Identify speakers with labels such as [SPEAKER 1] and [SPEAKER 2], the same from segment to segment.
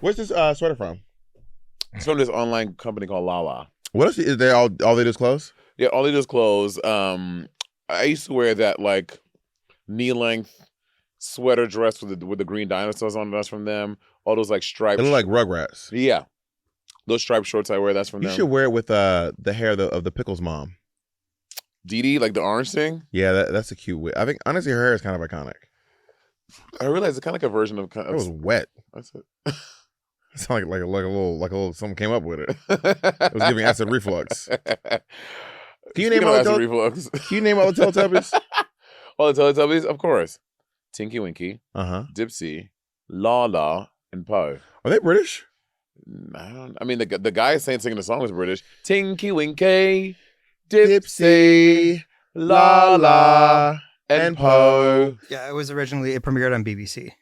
[SPEAKER 1] Where's this sweater from?
[SPEAKER 2] It's from this online company called Lala.
[SPEAKER 1] What else? Is they all they do is clothes?
[SPEAKER 2] Yeah, all they do is clothes. I used to wear that like knee-length sweater dress with the green dinosaurs on it. That's from them. All those like stripes.
[SPEAKER 1] They look like Rugrats.
[SPEAKER 2] Yeah. Those striped shorts I wear, that's from them.
[SPEAKER 1] You should wear it with the hair of the Pickles mom.
[SPEAKER 2] Dee Dee, like the orange thing?
[SPEAKER 1] Yeah, that's a cute wig. I think, honestly, her hair is kind of iconic.
[SPEAKER 2] I realize it's kind of like a version of...
[SPEAKER 1] It was wet.
[SPEAKER 2] That's it.
[SPEAKER 1] It sounded like a little, someone came up with it. It was giving acid reflux. Can you name all the Teletubbies?
[SPEAKER 2] All the Teletubbies? Of course. Tinky Winky, Dipsy, Lala, and Poe.
[SPEAKER 1] Are they British?
[SPEAKER 2] I mean, the guy singing the song was British. Tinky Winky, Dipsy, Lala, and Poe.
[SPEAKER 3] Yeah, it premiered on BBC.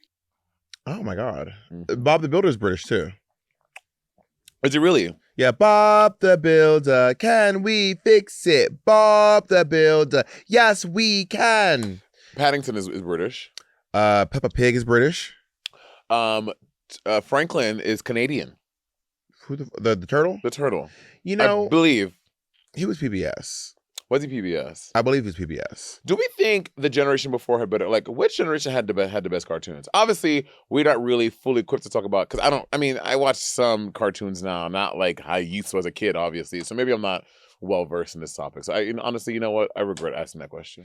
[SPEAKER 1] Oh my God. Bob the Builder is British too.
[SPEAKER 2] Is it really?
[SPEAKER 1] Yeah, Bob the Builder, can we fix it? Bob the Builder, yes we can.
[SPEAKER 2] Paddington is British.
[SPEAKER 1] Peppa Pig is British.
[SPEAKER 2] Franklin is Canadian.
[SPEAKER 1] Who the turtle?
[SPEAKER 2] The turtle.
[SPEAKER 1] You know,
[SPEAKER 2] I believe
[SPEAKER 1] he was PBS.
[SPEAKER 2] Was he PBS?
[SPEAKER 1] I believe he was PBS.
[SPEAKER 2] Do we think the generation before had better? Like, which generation had the best cartoons? Obviously, we're not really fully equipped to talk about because I watch some cartoons now, not like I used to as a kid, obviously. So maybe I'm not well versed in this topic. So honestly, you know what? I regret asking that question.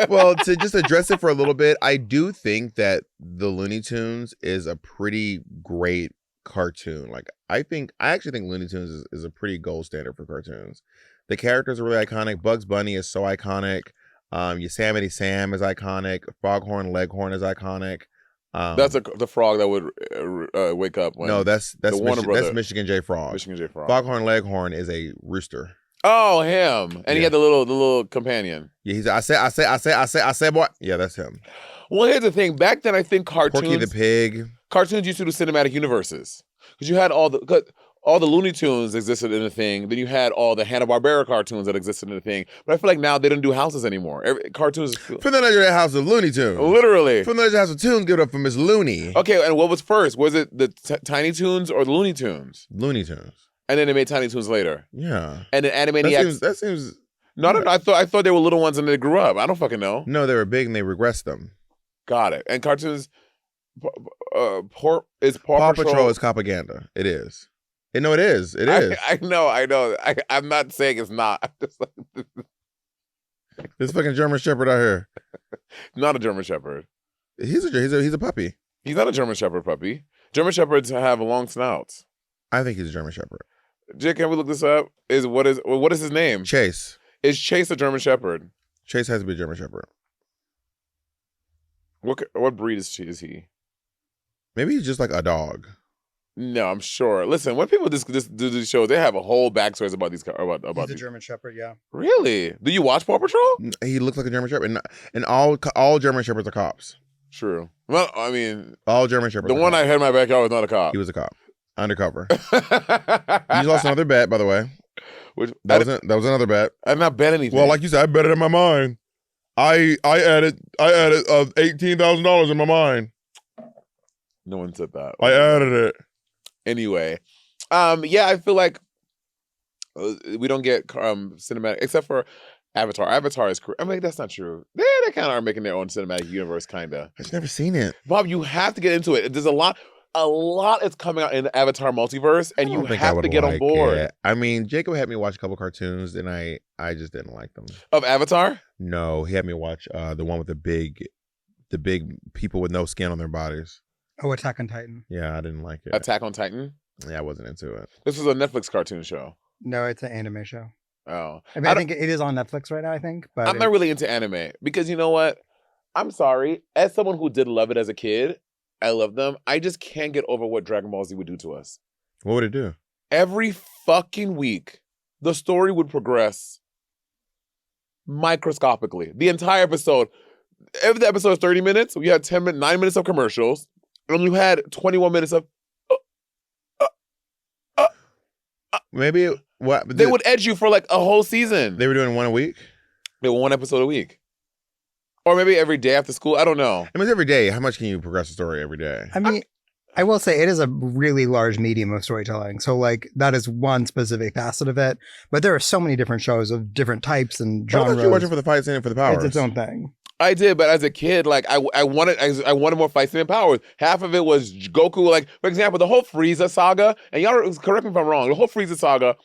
[SPEAKER 1] Well, to just address it for a little bit, I do think that the Looney Tunes is a pretty great cartoon. Like, I actually think Looney Tunes is a pretty gold standard for cartoons. The characters are really iconic. Bugs Bunny is so iconic. Yosemite Sam is iconic. Foghorn Leghorn is iconic.
[SPEAKER 2] That's the frog that would wake up. When
[SPEAKER 1] that's Michigan J Frog.
[SPEAKER 2] Michigan J Frog.
[SPEAKER 1] Foghorn Leghorn is a rooster.
[SPEAKER 2] Oh, him. And he had the little companion.
[SPEAKER 1] Yeah, he's I say, boy. Yeah, that's him.
[SPEAKER 2] Well, here's the thing. Back then, I think cartoons...
[SPEAKER 1] Porky the Pig.
[SPEAKER 2] Cartoons used to do cinematic universes. Because you had all the Looney Tunes existed in a thing. Then you had all the Hanna-Barbera cartoons that existed in a thing. But I feel like now they don't do houses anymore. Cartoons...
[SPEAKER 1] From the Legendary House of Looney Tunes.
[SPEAKER 2] Literally.
[SPEAKER 1] From the Legendary House of Tunes, give it up for Miss Looney.
[SPEAKER 2] Okay, and what was first? Was it the Tiny Toons or the Looney Tunes?
[SPEAKER 1] Looney Tunes.
[SPEAKER 2] And then they made Tiny Toons later.
[SPEAKER 1] Yeah.
[SPEAKER 2] And then Animaniacs...
[SPEAKER 1] That seems...
[SPEAKER 2] No. I thought they were little ones and they grew up. I don't fucking know.
[SPEAKER 1] No, they were big and they regressed them. Got it.
[SPEAKER 2] And cartoons... Paw
[SPEAKER 1] Patrol is propaganda. It is. No, it is. It is.
[SPEAKER 2] I know. I'm not saying it's not. I'm just like...
[SPEAKER 1] This fucking German Shepherd out here.
[SPEAKER 2] Not a German Shepherd.
[SPEAKER 1] He's a puppy.
[SPEAKER 2] He's not a German Shepherd puppy. German Shepherds have long snouts.
[SPEAKER 1] I think he's a German Shepherd.
[SPEAKER 2] Jake, can we look this up? What is his name?
[SPEAKER 1] Chase.
[SPEAKER 2] Is Chase a German Shepherd?
[SPEAKER 1] Chase has to be a German Shepherd.
[SPEAKER 2] What breed is he?
[SPEAKER 1] Maybe he's just like a dog.
[SPEAKER 2] No, I'm sure. Listen, when people do these shows, they have a whole backstories about these. He's
[SPEAKER 3] a German Shepherd, yeah.
[SPEAKER 2] Really? Do you watch Paw Patrol?
[SPEAKER 1] He looks like a German Shepherd, and all German Shepherds are cops.
[SPEAKER 2] True. Well, I mean,
[SPEAKER 1] all German Shepherds.
[SPEAKER 2] The one I had in my backyard was not a cop.
[SPEAKER 1] He was a cop, undercover. You lost another bet, by the way. That was another bet.
[SPEAKER 2] I've not bet anything.
[SPEAKER 1] Well, like you said, I bet it in my mind. I added $18,000 in my mind.
[SPEAKER 2] No one said that.
[SPEAKER 1] I added it.
[SPEAKER 2] Anyway, yeah, I feel like we don't get cinematic except for Avatar. Avatar is. I mean, that's not true. They kind of are making their own cinematic universe, kind of.
[SPEAKER 1] I've never seen it.
[SPEAKER 2] Bob, you have to get into it. There's a lot is coming out in the Avatar multiverse, and you have to get on board.
[SPEAKER 1] It. I mean, Jacob had me watch a couple cartoons, and I just didn't like them.
[SPEAKER 2] Of Avatar?
[SPEAKER 1] No, he had me watch the one with the big people with no skin on their bodies.
[SPEAKER 3] Oh, Attack on Titan.
[SPEAKER 1] Yeah, I didn't like it.
[SPEAKER 2] Attack on Titan?
[SPEAKER 1] Yeah, I wasn't into it.
[SPEAKER 2] This was a Netflix cartoon show.
[SPEAKER 3] No, it's an anime show.
[SPEAKER 2] Oh.
[SPEAKER 3] I mean, I think it is on Netflix right now, I think. But
[SPEAKER 2] I'm not really into anime because you know what? I'm sorry. As someone who did love it as a kid, I love them. I just can't get over what Dragon Ball Z would do to us.
[SPEAKER 1] What would it do?
[SPEAKER 2] Every fucking week, the story would progress microscopically. The entire episode. Every episode is 30 minutes. We had 9 minutes of commercials. And you had 21 minutes of...
[SPEAKER 1] Maybe... What
[SPEAKER 2] they would edge you for like a whole season.
[SPEAKER 1] They were doing one a week?
[SPEAKER 2] They were one episode a week. Or maybe every day after school. I don't know.
[SPEAKER 1] I mean, every day. How much can you progress the story every day?
[SPEAKER 3] I mean, I will say it is a really large medium of storytelling. So like that is one specific facet of it. But there are so many different shows of different types and
[SPEAKER 1] I
[SPEAKER 3] genres.
[SPEAKER 1] thought you were watching for the fight scene and for the powers.
[SPEAKER 3] It's its own thing.
[SPEAKER 2] I did, but as a kid, like I wanted more fights and powers. Half of it was Goku. Like for example, the whole Frieza saga, and y'all correct me if I'm wrong. The whole Frieza saga,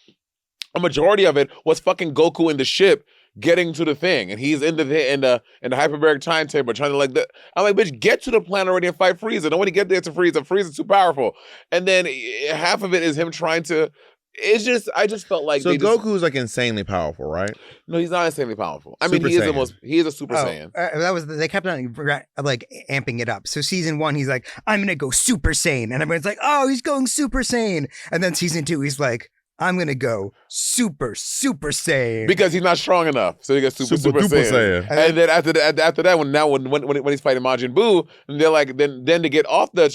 [SPEAKER 2] a majority of it was fucking Goku in the ship getting to the thing, and he's in the hyperbaric time chamber trying to like. I'm like, bitch, get to the planet already and fight Frieza. Don't want to get there to Frieza. Frieza's too powerful. And then half of it is him trying to. It's just, I just felt like
[SPEAKER 1] so Goku's like insanely powerful, right?
[SPEAKER 2] No, he's not insanely powerful. I
[SPEAKER 1] Super
[SPEAKER 2] mean, he is
[SPEAKER 1] Saiyan.
[SPEAKER 2] he is a Super Saiyan.
[SPEAKER 3] That was they kept on like amping it up. So season 1, he's like, I'm gonna go Super Saiyan, and everyone's like, oh, he's going Super Saiyan. And then season 2, he's like, I'm gonna go Super Saiyan
[SPEAKER 2] Because he's not strong enough, so he gets Super Saiyan. And then after that, when he's fighting Majin Buu, and they're like, then to get off the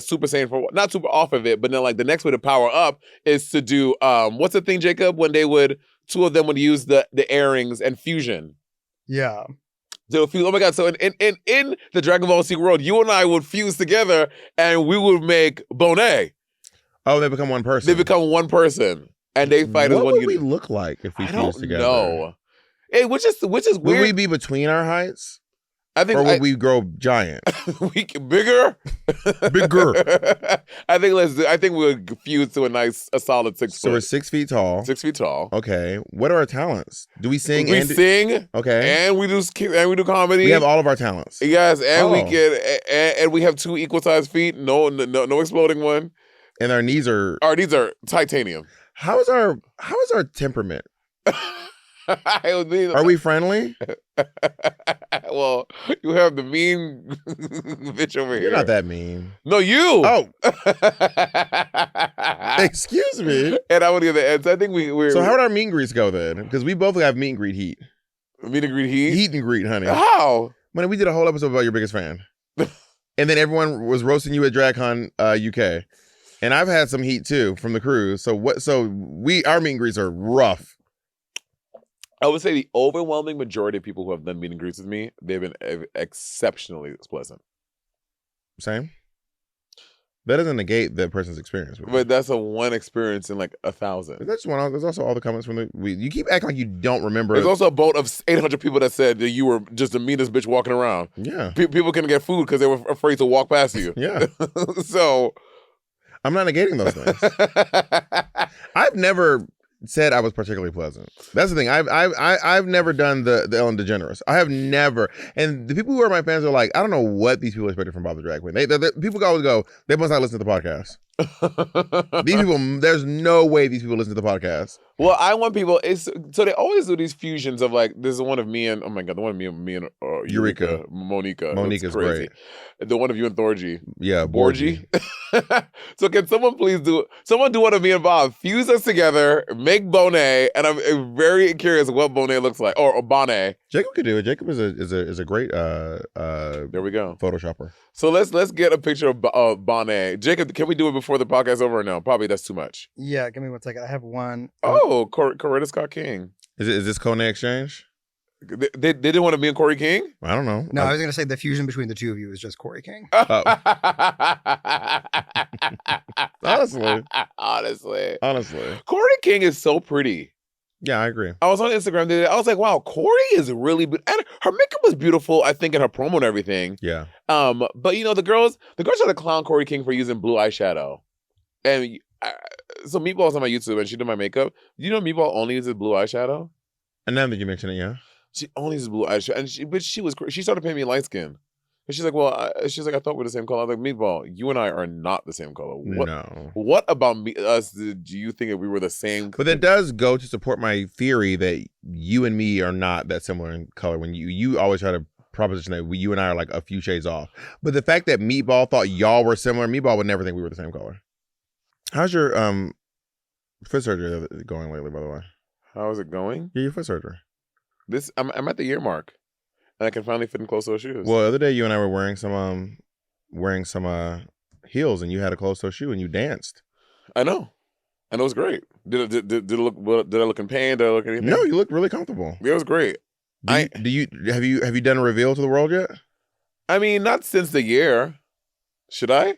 [SPEAKER 2] Super Saiyan for not super off of it, but then like the next way to power up is to do what's the thing, Jacob? When they would two of them would use the airings and fusion.
[SPEAKER 3] Yeah.
[SPEAKER 2] So oh my god! So in the Dragon Ball Z world, you and I would fuse together, and we would make Monét.
[SPEAKER 1] Oh, they become one person.
[SPEAKER 2] They become one person, and they fight as one
[SPEAKER 1] What would
[SPEAKER 2] unit.
[SPEAKER 1] we look like if we
[SPEAKER 2] I
[SPEAKER 1] fused
[SPEAKER 2] don't
[SPEAKER 1] together?
[SPEAKER 2] know. Hey, which is weird.
[SPEAKER 1] Would we be between our heights,
[SPEAKER 2] I think
[SPEAKER 1] or would we grow giant?
[SPEAKER 2] bigger.
[SPEAKER 1] Bigger.
[SPEAKER 2] I think we would fuse to a solid 6
[SPEAKER 1] So
[SPEAKER 2] foot.
[SPEAKER 1] we're 6 feet tall.
[SPEAKER 2] 6 feet tall.
[SPEAKER 1] Okay. What are our talents? Do we sing?
[SPEAKER 2] We sing.
[SPEAKER 1] Okay.
[SPEAKER 2] And we do comedy.
[SPEAKER 1] We have all of our talents.
[SPEAKER 2] Yes, and we
[SPEAKER 1] Oh.
[SPEAKER 2] and we have 2 equal sized feet. No exploding one.
[SPEAKER 1] And our knees are.
[SPEAKER 2] Our knees are titanium.
[SPEAKER 1] How is our temperament? Are we friendly?
[SPEAKER 2] Well, you have the mean bitch over here.
[SPEAKER 1] You're not that mean.
[SPEAKER 2] No, you.
[SPEAKER 1] Oh, excuse me.
[SPEAKER 2] And I would get the ends. I think we're.
[SPEAKER 1] So how would our meet and greets go then? Because we both have meet and greet heat.
[SPEAKER 2] Meet and greet heat?
[SPEAKER 1] Heat and greet, honey.
[SPEAKER 2] How?
[SPEAKER 1] When we did a whole episode about your biggest fan. And then everyone was roasting you at DragCon UK. And I've had some heat too from the cruise. So our meet and greets are rough.
[SPEAKER 2] I would say the overwhelming majority of people who have done meet and greets with me, they've been exceptionally pleasant.
[SPEAKER 1] Same. That doesn't negate the person's experience with me.
[SPEAKER 2] But that's a one experience in like 1,000.
[SPEAKER 1] That's one. There's also all the comments from you keep acting like you don't remember.
[SPEAKER 2] There's also a boat of 800 people that said that you were just the meanest bitch walking around.
[SPEAKER 1] Yeah.
[SPEAKER 2] People couldn't get food because they were afraid to walk past you.
[SPEAKER 1] Yeah.
[SPEAKER 2] So
[SPEAKER 1] I'm not negating those things. I've never said I was particularly pleasant. That's the thing. I've never done the Ellen DeGeneres. I have never. And the people who are my fans are like, I don't know what these people expected from Bob the Drag Queen. People always go, they must not listen to the podcast. These people, there's no way these people listen to the podcast.
[SPEAKER 2] Well, I want people. So they always do these fusions of like, this is one of me and oh my god, the one of me and
[SPEAKER 1] Eureka.
[SPEAKER 2] Monica.
[SPEAKER 1] Monica's
[SPEAKER 2] crazy. Great. The one of you and Thorgy.
[SPEAKER 1] Yeah,
[SPEAKER 2] Borgie. So can someone please do one of me and Bob, fuse us together, make Monét, and I'm very curious what Monét looks like, or Bonnet.
[SPEAKER 1] Jacob could do it. Jacob is a great
[SPEAKER 2] there we go.
[SPEAKER 1] Photoshopper.
[SPEAKER 2] So let's get a picture of Bonnet. Jacob, can we do it before the podcast is over or no? Probably that's too much.
[SPEAKER 3] Yeah, give me 1 second. I have one.
[SPEAKER 2] Oh, Coretta Scott King.
[SPEAKER 1] Is this Kone Exchange?
[SPEAKER 2] They didn't want to be in Corey King?
[SPEAKER 1] I don't know.
[SPEAKER 3] No, I was going to say the fusion between the two of you is just Corey King.
[SPEAKER 1] Honestly.
[SPEAKER 2] Honestly. Corey King is so pretty.
[SPEAKER 1] Yeah, I agree.
[SPEAKER 2] I was on Instagram today. I was like, wow, Corey is really and her makeup was beautiful, I think, in her promo and everything.
[SPEAKER 1] Yeah.
[SPEAKER 2] But you know, the girls tried to clown Corey King for using blue eyeshadow. And so Meatball's on my YouTube and she did my makeup. You know Meatball only uses blue eyeshadow?
[SPEAKER 1] And now that you mention it, yeah.
[SPEAKER 2] She only uses blue eyeshadow. And she started painting me light skin. And she's like, I thought we're the same color. I was like, Meatball, you and I are not the same color.
[SPEAKER 1] No.
[SPEAKER 2] What about us do you think that we were the same?
[SPEAKER 1] But that does go to support my theory that you and me are not that similar in color. When you always try to proposition that you and I are like a few shades off. But the fact that Meatball thought y'all were similar, Meatball would never think we were the same color. How's your foot surgery going lately, by the way?
[SPEAKER 2] How is it going?
[SPEAKER 1] Yeah, your foot surgery.
[SPEAKER 2] I'm at the year mark. And I can finally fit in closed-toe shoes.
[SPEAKER 1] Well, the other day you and I were wearing some heels, and you had a closed-toe shoe, and you danced.
[SPEAKER 2] I know. And it was great. Did I look in pain? Did I look anything?
[SPEAKER 1] No, you look really comfortable.
[SPEAKER 2] It was great.
[SPEAKER 1] Have you done a reveal to the world yet?
[SPEAKER 2] I mean, not since the year. Should I?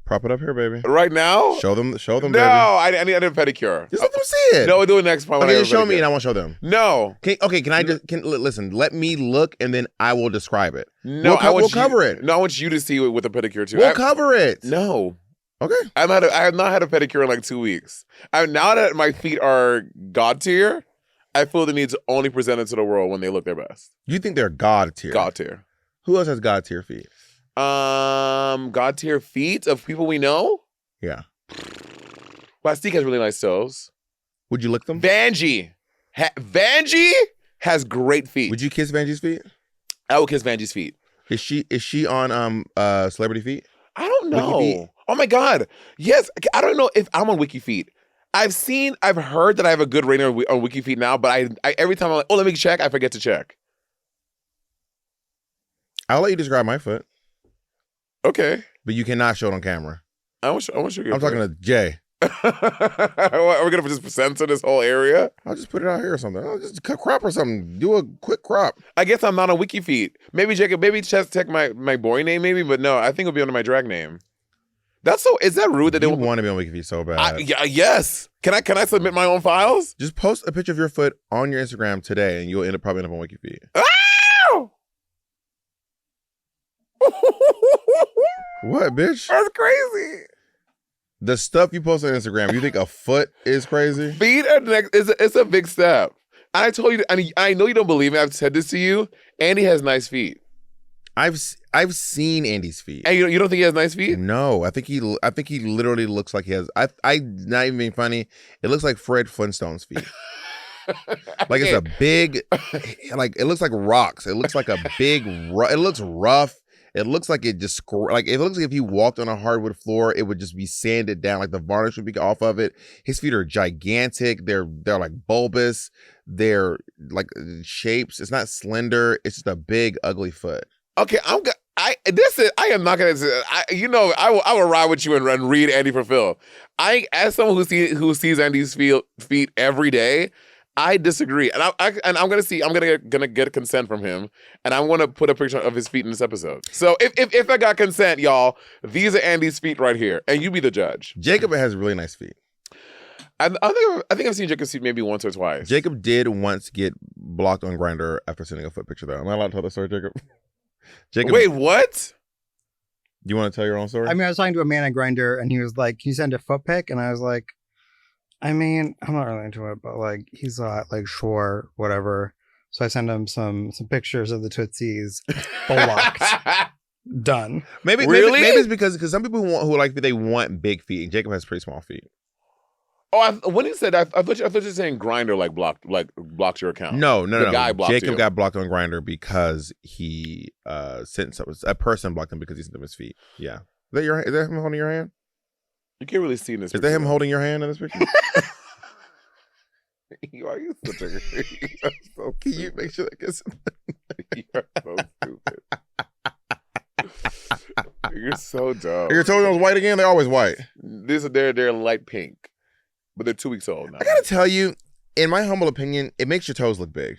[SPEAKER 1] Prop it up here, baby.
[SPEAKER 2] Right now?
[SPEAKER 1] Show them,
[SPEAKER 2] No,
[SPEAKER 1] baby.
[SPEAKER 2] I need a pedicure.
[SPEAKER 1] Just let them see it.
[SPEAKER 2] No, we'll do it next time.
[SPEAKER 1] Okay, just show me and I won't show them.
[SPEAKER 2] No.
[SPEAKER 1] Can I just listen? Let me look and then I will describe it.
[SPEAKER 2] No,
[SPEAKER 1] we'll cover it.
[SPEAKER 2] No, I want you to see it with a pedicure too.
[SPEAKER 1] We'll cover it.
[SPEAKER 2] No.
[SPEAKER 1] Okay.
[SPEAKER 2] I have not had a pedicure in like 2 weeks. Now that my feet are God tier, I feel the need to only present it to the world when they look their best.
[SPEAKER 1] You think they're God tier?
[SPEAKER 2] God tier.
[SPEAKER 1] Who else has God tier feet?
[SPEAKER 2] God tier feet of people we know?
[SPEAKER 1] Yeah.
[SPEAKER 2] Plastique has really nice toes.
[SPEAKER 1] Would you lick them?
[SPEAKER 2] Vanjie. Vanjie has great feet.
[SPEAKER 1] Would you kiss Vanjie's feet?
[SPEAKER 2] I would kiss Vanjie's feet.
[SPEAKER 1] Is she on Celebrity Feet?
[SPEAKER 2] I don't know. Oh my God. Yes. I don't know if I'm on Wiki Feet. I've heard that I have a good rating on Wiki Feet now, but I every time I'm like, oh, let me check, I forget to check.
[SPEAKER 1] I'll let you describe my foot.
[SPEAKER 2] Okay.
[SPEAKER 1] But you cannot show it on camera.
[SPEAKER 2] I want you to
[SPEAKER 1] I'm talking to Jay.
[SPEAKER 2] Are we gonna just censor this whole area?
[SPEAKER 1] I'll just put it out here or something. I'll just cut crop or something. Do a quick crop.
[SPEAKER 2] I guess I'm not on Wiki Feet. Maybe Jacob, just check my boy name maybe, but no, I think it'll be under my drag name. Is that rude that they
[SPEAKER 1] want to be on Wiki Feet so bad?
[SPEAKER 2] Yes. Can I submit my own files?
[SPEAKER 1] Just post a picture of your foot on your Instagram today and you'll probably end up on Wiki Feet.
[SPEAKER 2] Ow!
[SPEAKER 1] What, bitch?
[SPEAKER 2] That's crazy.
[SPEAKER 1] The stuff you post on Instagram, you think a foot is crazy?
[SPEAKER 2] Feet are next. It's a big step. I told you. I know you don't believe me. I've said this to you. Andy has nice feet.
[SPEAKER 1] I've seen Andy's feet.
[SPEAKER 2] And you don't think he has nice feet?
[SPEAKER 1] No, I think he literally looks like he has. I not even being funny. It looks like Fred Flintstone's feet. Like it's a big, like it looks like rocks. It looks like a big. It looks rough. It looks like it just it looks like if he walked on a hardwood floor, it would just be sanded down. Like the varnish would be off of it. His feet are gigantic. They're like bulbous. They're like shapes. It's not slender. It's just a big ugly foot.
[SPEAKER 2] Okay, I am not gonna. I will ride with you and read Andy for Phil. As someone who sees Andy's feet every day, I disagree, and I'm gonna get consent from him, and I want to put a picture of his feet in this episode. So if I got consent, y'all, these are Andy's feet right here, and you be the judge.
[SPEAKER 1] Jacob has really nice feet.
[SPEAKER 2] I think I've seen Jacob's feet maybe once or twice.
[SPEAKER 1] Jacob did once get blocked on Grindr after sending a foot picture though. Am I allowed to tell the story, Jacob?
[SPEAKER 2] Wait, what?
[SPEAKER 1] Do you want to tell your own story?
[SPEAKER 3] I mean, I was talking to a man on Grindr, and he was like, "Can you send a foot pic?" And I was like, "I mean, I'm not really into it, but like, he's like, sure, whatever." So I sent him some pictures of the Tootsies, blocked, done.
[SPEAKER 1] Maybe it's because some people they want big feet, and Jacob has pretty small feet.
[SPEAKER 2] Oh, when he said that, I thought you were saying Grindr blocked your account.
[SPEAKER 1] No.
[SPEAKER 2] The guy blocked
[SPEAKER 1] Jacob
[SPEAKER 2] you.
[SPEAKER 1] got blocked on Grindr because he sent a person blocked him because he sent him his feet. Yeah. Is that him holding your hand?
[SPEAKER 2] You can't really see in this.
[SPEAKER 1] Is that him holding your hand in this picture?
[SPEAKER 2] Are you such a? So
[SPEAKER 1] can you make sure that gets?
[SPEAKER 2] You're so stupid. You're so dumb.
[SPEAKER 1] Your toenails white again? They're always white.
[SPEAKER 2] They're light pink. But they're 2 weeks old now.
[SPEAKER 1] I gotta tell you, in my humble opinion, it makes your toes look big.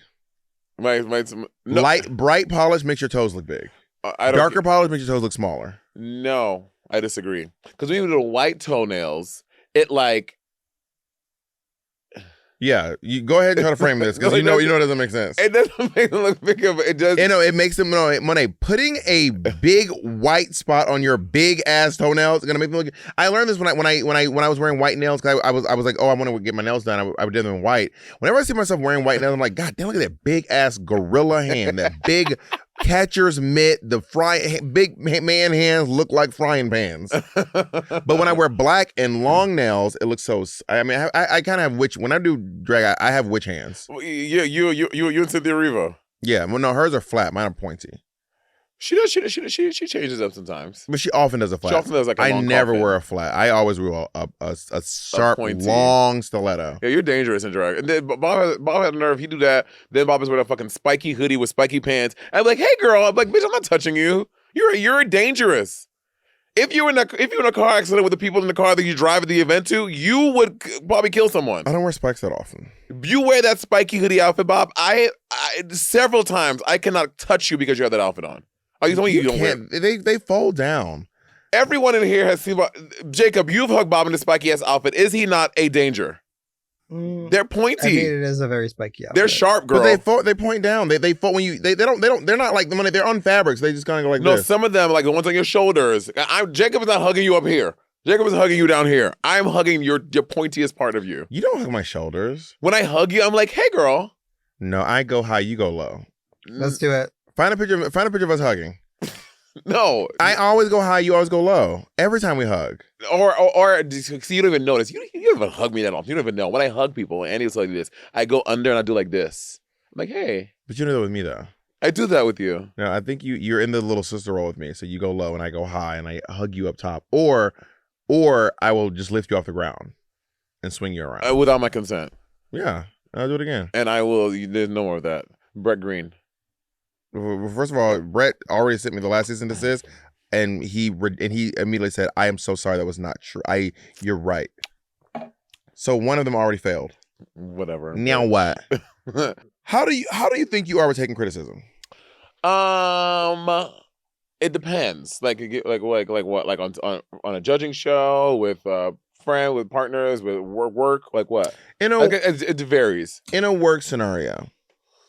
[SPEAKER 1] Bright polish makes your toes look big. Darker polish makes your toes look smaller.
[SPEAKER 2] No, I disagree. Because when you do the white toenails, it like.
[SPEAKER 1] Yeah, you go ahead and try to frame this because you know it doesn't make sense.
[SPEAKER 2] It doesn't make them look bigger, but it does.
[SPEAKER 1] It makes them Monet, putting a big white spot on your big ass toenails is gonna make them look. I learned this when I was wearing white nails because I was like, oh, I want to get my nails done. I would do them in white. Whenever I see myself wearing white nails, I'm like, God damn, look at that big ass gorilla hand, that big catcher's mitt. The big man hands look like frying pans. But when I wear black and long nails, it looks so. I mean, I kind of have when I do drag, I have witch hands.
[SPEAKER 2] Yeah, you and Cynthia Erivo.
[SPEAKER 1] Yeah, well, no, hers are flat. Mine are pointy.
[SPEAKER 2] She changes up sometimes.
[SPEAKER 1] But she often does a flat.
[SPEAKER 2] She often does like a long
[SPEAKER 1] I never
[SPEAKER 2] coffin.
[SPEAKER 1] wear a flat. I always wear a sharp, long stiletto.
[SPEAKER 2] Yeah, you're dangerous in drag. And then Bob had a nerve. He do that. Then Bob is wearing a fucking spiky hoodie with spiky pants. I'm like, hey girl. I'm like, bitch, I'm not touching you. You're dangerous. If you're in a car accident with the people in the car that you drive at the event to, you would probably kill someone.
[SPEAKER 1] I don't wear spikes that often.
[SPEAKER 2] You wear that spiky hoodie outfit, Bob. I several times I cannot touch you because you have that outfit on. Are you telling me you don't wear?
[SPEAKER 1] They fold down.
[SPEAKER 2] Everyone in here has seen Jacob. You've hugged Bob in the spiky ass outfit. Is he not a danger? They're pointy.
[SPEAKER 3] I mean, it is a very spiky outfit.
[SPEAKER 2] They're sharp, girl.
[SPEAKER 1] But they point down. They fold when you. They don't. They're not like the money. They're on fabrics. They just kind of go like
[SPEAKER 2] no,
[SPEAKER 1] this.
[SPEAKER 2] some of them, like the ones on your shoulders. Jacob is not hugging you up here. Jacob is hugging you down here. I'm hugging your pointiest part of you.
[SPEAKER 1] You don't hug my shoulders.
[SPEAKER 2] When I hug you, I'm like, hey, girl.
[SPEAKER 1] No, I go high. You go low.
[SPEAKER 3] Let's do it.
[SPEAKER 1] Find a picture of us hugging.
[SPEAKER 2] No,
[SPEAKER 1] I always go high. You always go low. Every time we hug.
[SPEAKER 2] Or see, you don't even notice. You don't even hug me that often. You don't even know. When I hug people, and Andy's like this, I go under and I do like this. I'm like, hey.
[SPEAKER 1] But you do that with me though.
[SPEAKER 2] I do that with you.
[SPEAKER 1] No, I think you're in the little sister role with me. So you go low and I go high and I hug you up top. Or I will just lift you off the ground and swing you around.
[SPEAKER 2] Without my consent.
[SPEAKER 1] Yeah. I'll do it again.
[SPEAKER 2] And I will. There's no more of that. Brett Green.
[SPEAKER 1] Well, first of all, Brett already sent me the last cease and desist, and he immediately said, "I am so sorry. That was not true. You're right." So one of them already failed.
[SPEAKER 2] Whatever.
[SPEAKER 1] Now what? How do you think you are with taking criticism?
[SPEAKER 2] It depends. Like what? Like on a judging show with friend, with partners, with work. Like what? It varies.
[SPEAKER 1] In a work scenario.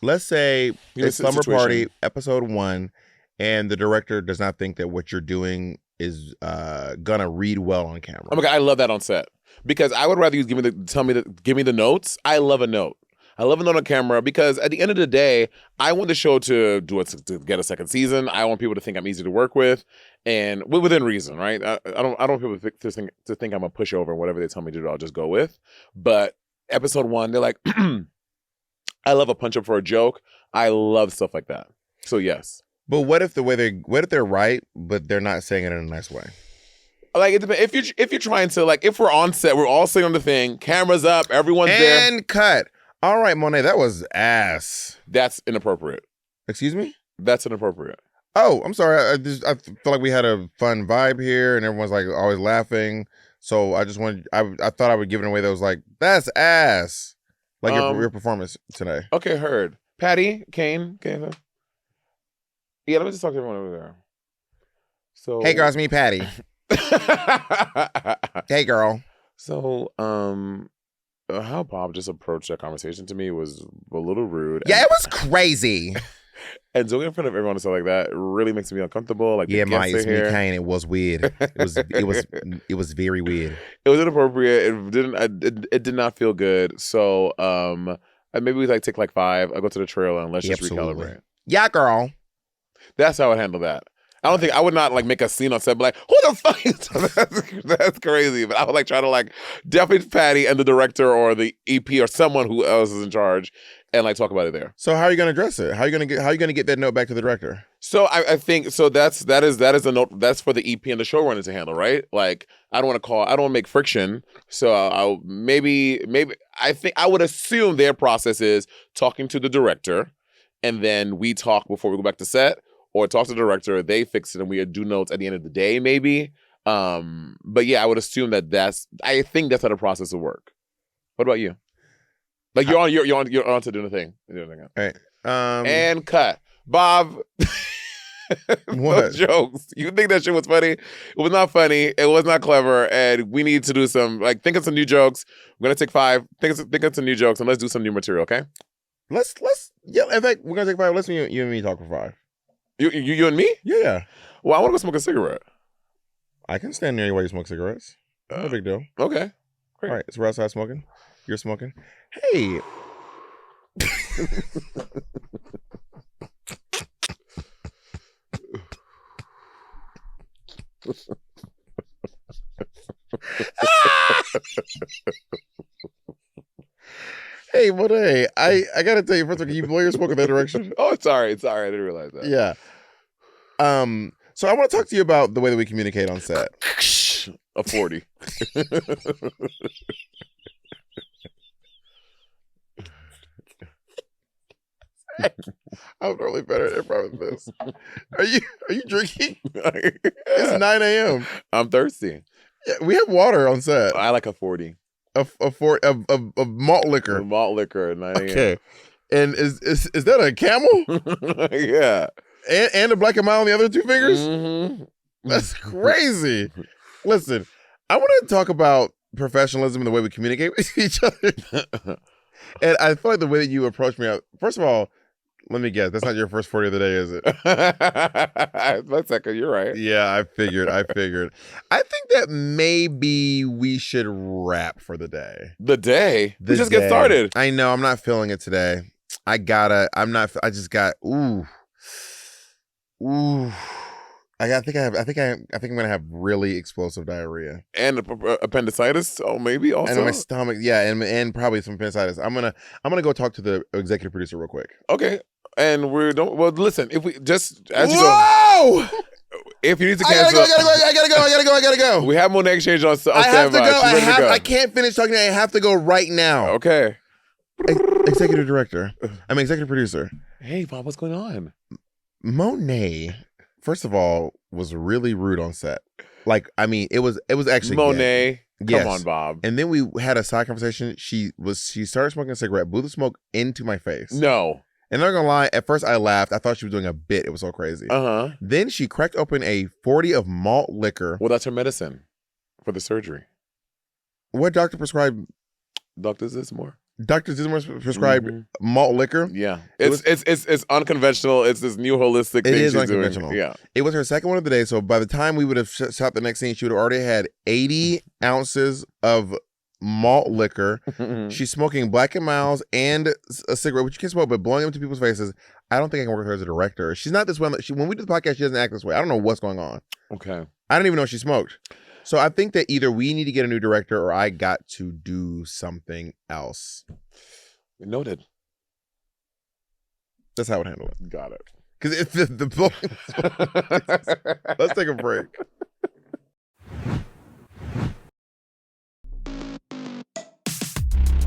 [SPEAKER 1] Let's say it's Slumber Party, episode 1, and the director does not think that what you're doing is gonna read well on camera.
[SPEAKER 2] Oh my God, I love that on set. Because I would rather you give me the notes. I love a note. I love a note on camera because at the end of the day, I want the show to get a second season. I want people to think I'm easy to work with, and within reason, right? I don't want people to think I'm a pushover. Whatever they tell me to do, I'll just go with. But episode 1, they're like. I love a punch up for a joke. I love stuff like that. So yes.
[SPEAKER 1] But what if they're right, but they're not saying it in a nice way?
[SPEAKER 2] Like it depends. If you're trying to if we're on set, we're all sitting on the thing, cameras up, everyone's there.
[SPEAKER 1] And cut. All right, Monét, that was ass.
[SPEAKER 2] That's inappropriate.
[SPEAKER 1] Excuse me?
[SPEAKER 2] That's inappropriate.
[SPEAKER 1] Oh, I'm sorry. I feel like we had a fun vibe here, and everyone's like always laughing. So I thought I would give it away. That was like, that's ass. Like your performance today.
[SPEAKER 2] Okay, heard. Patty, Kane. Yeah, let me just talk to everyone over there. So,
[SPEAKER 1] hey, girl, it's me, Patty. Hey, girl.
[SPEAKER 2] So, how Bob just approached that conversation to me was a little rude.
[SPEAKER 1] Yeah, it was crazy.
[SPEAKER 2] And doing it in front of everyone and stuff like that really makes me uncomfortable. Like,
[SPEAKER 1] yeah, it's me, Kane. It was weird. It was very weird.
[SPEAKER 2] It was inappropriate. It did not feel good. So, maybe we take 5. I'll go to the trailer and let's just recalibrate.
[SPEAKER 1] Yeah, girl.
[SPEAKER 2] That's how I would handle that. I would not make a scene on set, but who the fuck is that's crazy. But I would try to definitely Patty and the director or the EP or someone who else is in charge and talk about it there.
[SPEAKER 1] So how are you going to address it? How are you going to get that note back to the director?
[SPEAKER 2] So I think so that is a note that's for the EP and the showrunner to handle, right? I don't want to make friction. So I'll maybe I think I would assume their process is talking to the director and then we talk before we go back to set. Or talk to the director, they fix it, and we do notes at the end of the day, maybe. But yeah, I would assume I think that's how the process will work. What about you? You're on to doing the thing. All
[SPEAKER 1] right.
[SPEAKER 2] And cut. Bob. No jokes. You think that shit was funny? It was not funny. It was not clever. And we need to do some think of some new jokes. We're gonna take 5. Think of some new jokes, and let's do some new material. Okay?
[SPEAKER 1] Let's in fact, we're gonna take 5. Let's you and me talk for 5.
[SPEAKER 2] You and me?
[SPEAKER 1] Yeah.
[SPEAKER 2] Well, I want to go smoke a cigarette.
[SPEAKER 1] I can stand near you while you smoke cigarettes. No big deal.
[SPEAKER 2] Okay. Great.
[SPEAKER 1] All right. So we're outside smoking. You're smoking. Hey. Hey, Monét, I gotta tell you, first of all, can you blow your smoke in that direction?
[SPEAKER 2] Oh, sorry. I didn't realize that.
[SPEAKER 1] Yeah. So I want to talk to you about the way that we communicate on set.
[SPEAKER 2] A 40.
[SPEAKER 1] I'm really better at improv than this. Are you drinking? It's 9 a.m.
[SPEAKER 2] I'm thirsty.
[SPEAKER 1] Yeah, we have water on set.
[SPEAKER 2] I like a 40.
[SPEAKER 1] A malt liquor.
[SPEAKER 2] A malt liquor at 9 a.m.
[SPEAKER 1] Okay. And is that a Camel?
[SPEAKER 2] Yeah.
[SPEAKER 1] And a Black and Mild on the other 2 fingers?
[SPEAKER 2] Mm-hmm.
[SPEAKER 1] That's crazy. Listen, I want to talk about professionalism and the way we communicate with each other. And I feel like the way that you approach me, first of all, let me guess, that's not your first 40 of the day, is it?
[SPEAKER 2] One second, you're right.
[SPEAKER 1] Yeah, I figured. I think that maybe we should wrap for the day.
[SPEAKER 2] The day? We just get started.
[SPEAKER 1] I know, I'm not feeling it today. I just got, ooh. I think I'm gonna have really explosive diarrhea
[SPEAKER 2] and appendicitis. Oh, maybe also.
[SPEAKER 1] And my stomach, yeah, and probably some appendicitis. I'm gonna go talk to the executive producer real quick.
[SPEAKER 2] Okay, and well, listen, if we just as you
[SPEAKER 1] go.
[SPEAKER 2] If you need to cancel,
[SPEAKER 1] I gotta go.
[SPEAKER 2] We have Monét exchange on standby.
[SPEAKER 1] I have to go. I can't finish talking. I have to go right now.
[SPEAKER 2] Okay.
[SPEAKER 1] Executive director. I'm executive producer.
[SPEAKER 2] Hey, Bob, what's going on?
[SPEAKER 1] Monét, first of all, was really rude on set. Like, I mean, it was actually
[SPEAKER 2] Monét.
[SPEAKER 1] Yes.
[SPEAKER 2] Come on, Bob.
[SPEAKER 1] And then we had a side conversation. She started smoking a cigarette, blew the smoke into my face.
[SPEAKER 2] No.
[SPEAKER 1] And I'm not gonna lie, at first I laughed. I thought she was doing a bit. It was so crazy. Then she cracked open a 40 of malt liquor.
[SPEAKER 2] Well, that's her medicine for the surgery.
[SPEAKER 1] What doctor prescribed?
[SPEAKER 2] Dr. Zismore.
[SPEAKER 1] Dr. Zismore prescribed malt liquor.
[SPEAKER 2] Yeah, it's unconventional. It's this new holistic thing.
[SPEAKER 1] It is
[SPEAKER 2] she's
[SPEAKER 1] unconventional.
[SPEAKER 2] Doing. Yeah,
[SPEAKER 1] it was her second one of the day. So by the time we would have shot the next scene, she would have already had 80 ounces of malt liquor. She's smoking Black and Milds and a cigarette, which you can smoke, but blowing them to people's faces. I don't think I can work with her as a director. She's not this one. When we do the podcast, she doesn't act this way. I don't know what's going on.
[SPEAKER 2] Okay,
[SPEAKER 1] I don't even know she smoked. So I think that either we need to get a new director or I got to do something else.
[SPEAKER 2] Noted.
[SPEAKER 1] That's how I would handle it.
[SPEAKER 2] Got it.
[SPEAKER 1] Because if the let's take a break.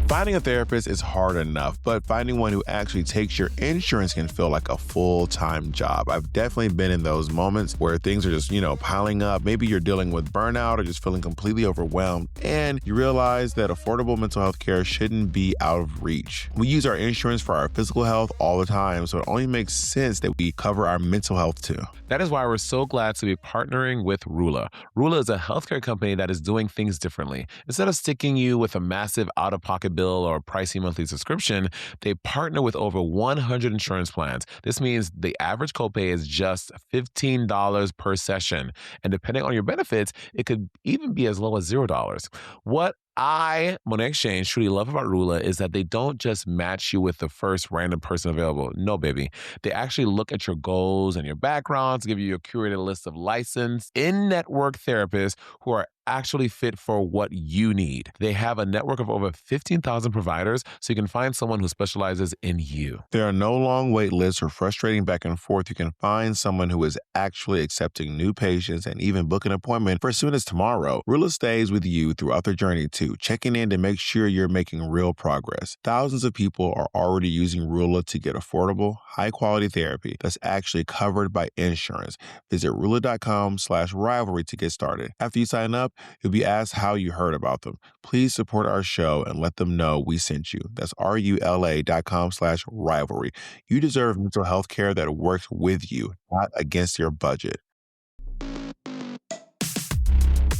[SPEAKER 1] Finding a therapist is hard enough, but finding one who actually takes your insurance can feel like a full-time job. I've definitely been in those moments where things are just, piling up. Maybe you're dealing with burnout or just feeling completely overwhelmed, and you realize that affordable mental health care shouldn't be out of reach. We use our insurance for our physical health all the time, so it only makes sense that we cover our mental health too. That is why we're so glad to be partnering with Rula. Rula is a healthcare company that is doing things differently. Instead of sticking you with a massive out-of-pocket bill or a pricey monthly subscription, they partner with over 100 insurance plans. This means the average copay is just $15 per session. And depending on your benefits, it could even be as low as $0. What Monét Exchange, truly love about Rula is that they don't just match you with the first random person available. No, baby. They actually look at your goals and your background to give you a curated list of licensed in-network therapists who are actually fit for what you need. They have a network of over 15,000 providers, so you can find someone who specializes in you. There are no long wait lists or frustrating back and forth. You can find someone who is actually accepting new patients and even book an appointment for as soon as tomorrow. Rula stays with you throughout the journey too, checking in to make sure you're making real progress. Thousands of people are already using Rula to get affordable, high-quality therapy that's actually covered by insurance. Visit rula.com/rivalry to get started. After you sign up, you'll be asked how you heard about them. Please support our show and let them know we sent you. That's RULA.com/rivalry. You deserve mental health care that works with you, not against your budget.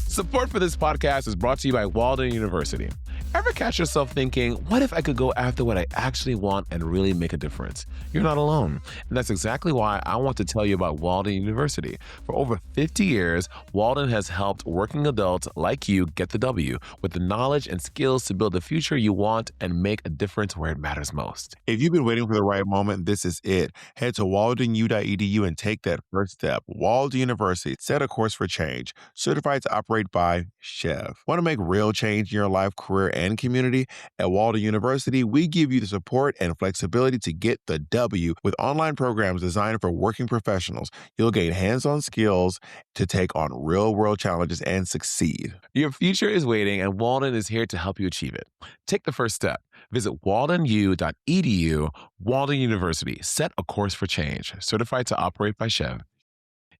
[SPEAKER 1] Support for this podcast is brought to you by Walden University. Ever catch yourself thinking, what if I could go after what I actually want and really make a difference? You're not alone. And that's exactly why I want to tell you about Walden University. For over 50 years, Walden has helped working adults like you get the W with the knowledge and skills to build the future you want and make a difference where it matters most. If you've been waiting for the right moment, this is it. Head to waldenu.edu and take that first step. Walden University, set a course for change. Certified to operate by Chev. Want to make real change in your life, career, and community? At Walden University, we give you the support and flexibility to get the W with online programs designed for working professionals. You'll gain hands-on skills to take on real-world challenges and succeed. Your future is waiting, and Walden is here to help you achieve it. Take the first step. Visit waldenu.edu. Walden University. Set a course for change. Certified to operate by Chev.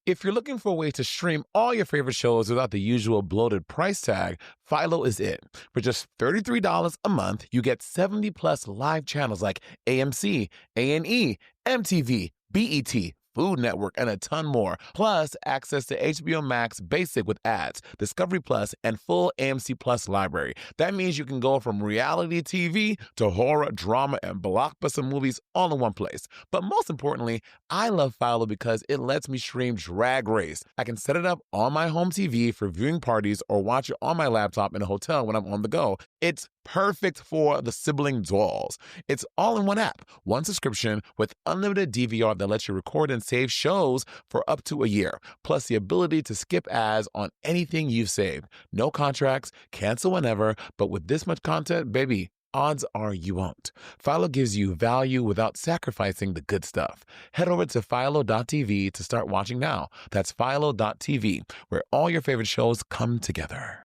[SPEAKER 1] If you're looking for a way to stream all your favorite shows without the usual bloated price tag, Philo is it. For just $33 a month, you get 70-plus live channels like AMC, A&E, MTV, BET,
[SPEAKER 2] Food Network, and a ton more. Plus, access to HBO Max Basic with ads, Discovery Plus, and full AMC Plus library. That means you can go from reality TV to horror, drama, and blockbuster movies all in one place. But most importantly, I love Philo because it lets me stream Drag Race. I can set it up on my home TV for viewing parties or watch it on my laptop in a hotel when I'm on the go. It's perfect for the sibling dolls. It's all in one app, one subscription with unlimited DVR that lets you record and save shows for up to a year, plus the ability to skip ads on anything you've saved. No contracts, cancel whenever, but with this much content, baby, odds are you won't. Philo gives you value without sacrificing the good stuff. Head over to philo.tv to start watching now. That's philo.tv, where all your favorite shows come together.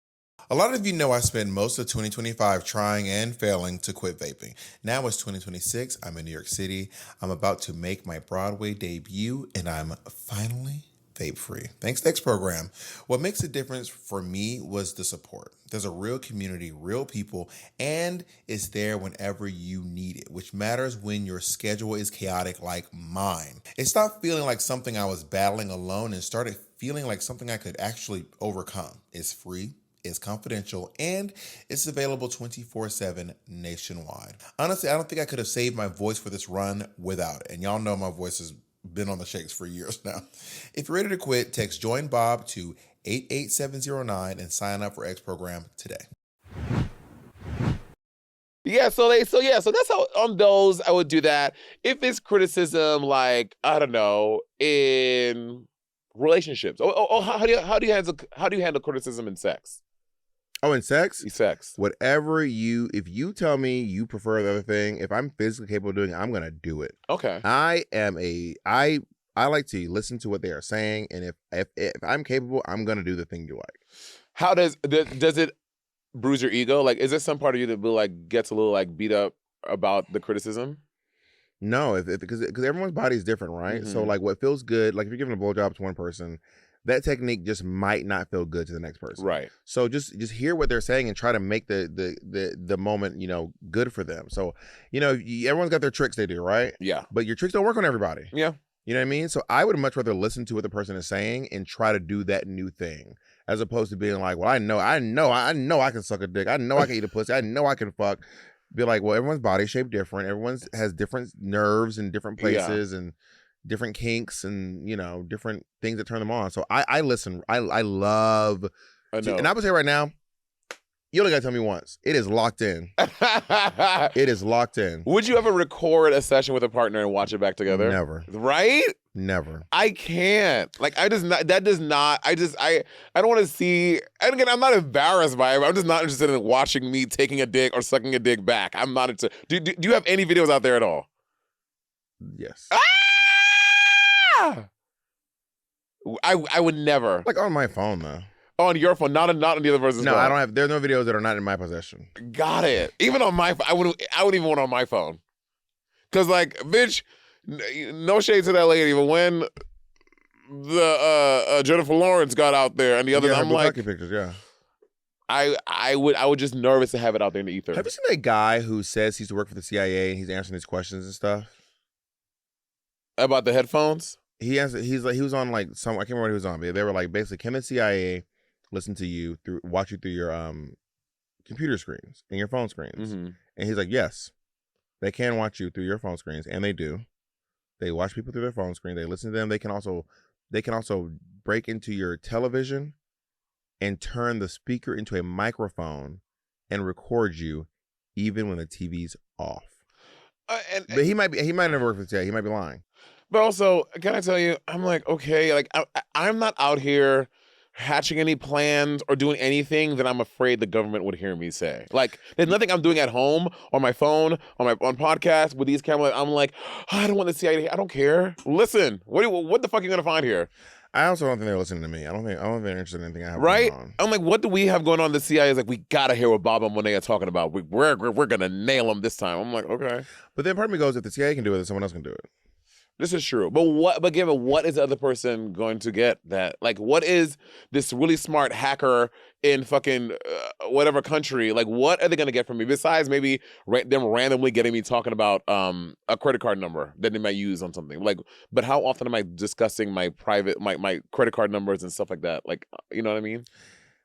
[SPEAKER 4] A lot of you know I spent most of 2025 trying and failing to quit vaping. Now it's 2026. I'm in New York City. I'm about to make my Broadway debut, and I'm finally vape-free. Thanks to X Program. What makes a difference for me was the support. There's a real community, real people, and it's there whenever you need it, which matters when your schedule is chaotic like mine. It stopped feeling like something I was battling alone and started feeling like something I could actually overcome. It's free. It's confidential, and it's available 24/7 nationwide. Honestly, I don't think I could have saved my voice for this run without it. And y'all know my voice has been on the shakes for years now. If you're ready to quit, text Join Bob to 88709 and sign up for X Program today.
[SPEAKER 2] So that's how on those I would do that. If it's criticism, like, I don't know, in relationships. How do you handle criticism in sex?
[SPEAKER 1] Oh, in sex?
[SPEAKER 2] Sex.
[SPEAKER 1] If you tell me you prefer the other thing, if I'm physically capable of doing it, I'm gonna do it.
[SPEAKER 2] Okay.
[SPEAKER 1] I like to listen to what they are saying, and if I'm capable, I'm gonna do the thing you like.
[SPEAKER 2] How does it bruise your ego? Like, is there some part of you that will, like, gets a little, like, beat up about the criticism?
[SPEAKER 1] No, because everyone's body is different, right?
[SPEAKER 2] Mm-hmm.
[SPEAKER 1] So, like, what feels good, like if you're giving a blowjob to one person, that technique just might not feel good to the next person.
[SPEAKER 2] Right.
[SPEAKER 1] So just hear what they're saying and try to make the moment, good for them. So, everyone's got their tricks they do, right?
[SPEAKER 2] Yeah.
[SPEAKER 1] But your tricks don't work on everybody.
[SPEAKER 2] Yeah.
[SPEAKER 1] You know what I mean? So I would much rather listen to what the person is saying and try to do that new thing, as opposed to being like, well, I know I can suck a dick. I know I can eat a pussy. I know I can fuck. Be like, well, everyone's body shape different. Everyone's has different nerves in different places and different kinks and, different things that turn them on. So I listen. I love. And I would say right now, you only got to tell me once. It is locked in. It is locked in.
[SPEAKER 2] Would you ever record a session with a partner and watch it back together?
[SPEAKER 1] Never.
[SPEAKER 2] Right?
[SPEAKER 1] Never.
[SPEAKER 2] I can't. Like, I don't want to see, and again, I'm not embarrassed by it. I'm just not interested in watching me taking a dick or sucking a dick back. I'm not into, do you have any videos out there at all?
[SPEAKER 1] Yes.
[SPEAKER 2] Ah! I would never.
[SPEAKER 1] Like on my phone though.
[SPEAKER 2] On your phone, not on the other person's phone.
[SPEAKER 1] No, I don't have. There are no videos that are not in my possession.
[SPEAKER 2] Got it. Even on my phone, I wouldn't even want it on my phone. Cause like, bitch, no shade to that lady, but when the Jennifer Lawrence got out there and the others, I'm like,
[SPEAKER 1] pictures, yeah.
[SPEAKER 2] I would just nervous to have it out there in the ether.
[SPEAKER 1] Have you seen that guy who says he used to work for the CIA and he's answering these questions and stuff
[SPEAKER 2] about the headphones?
[SPEAKER 1] He was on like some, I can't remember what he was on, but they were like, basically, can the CIA listen to you watch you through your computer screens and your phone screens?
[SPEAKER 2] Mm-hmm.
[SPEAKER 1] And he's like, yes, they can watch you through your phone screens, and they do. They watch people through their phone screen. They listen to them. They can also break into your television and turn the speaker into a microphone and record you even when the TV's off. But he might never work for the CIA. He might be lying.
[SPEAKER 2] But also, can I tell you, I'm like, okay, like I'm not out here hatching any plans or doing anything that I'm afraid the government would hear me say. Like, there's nothing I'm doing at home, on my phone, on podcasts with these cameras. I'm like, oh, I don't want the CIA. I don't care. Listen, what the fuck are you gonna find here?
[SPEAKER 1] I also don't think they're listening to me. I don't think they're interested in anything I have
[SPEAKER 2] going
[SPEAKER 1] on.
[SPEAKER 2] I'm like, what do we have going on? The CIA is like, we gotta hear what Bob and Monét are talking about. We're gonna nail them this time. I'm like, okay.
[SPEAKER 1] But then part of me goes, if the CIA can do it, then someone else can do it.
[SPEAKER 2] This is true. But given what is the other person going to get that? Like, what is this really smart hacker in fucking whatever country? Like, what are they going to get from me? Besides maybe them randomly getting me talking about a credit card number that they might use on something. Like, but how often am I discussing my private, my credit card numbers and stuff like that? Like, you know what I mean?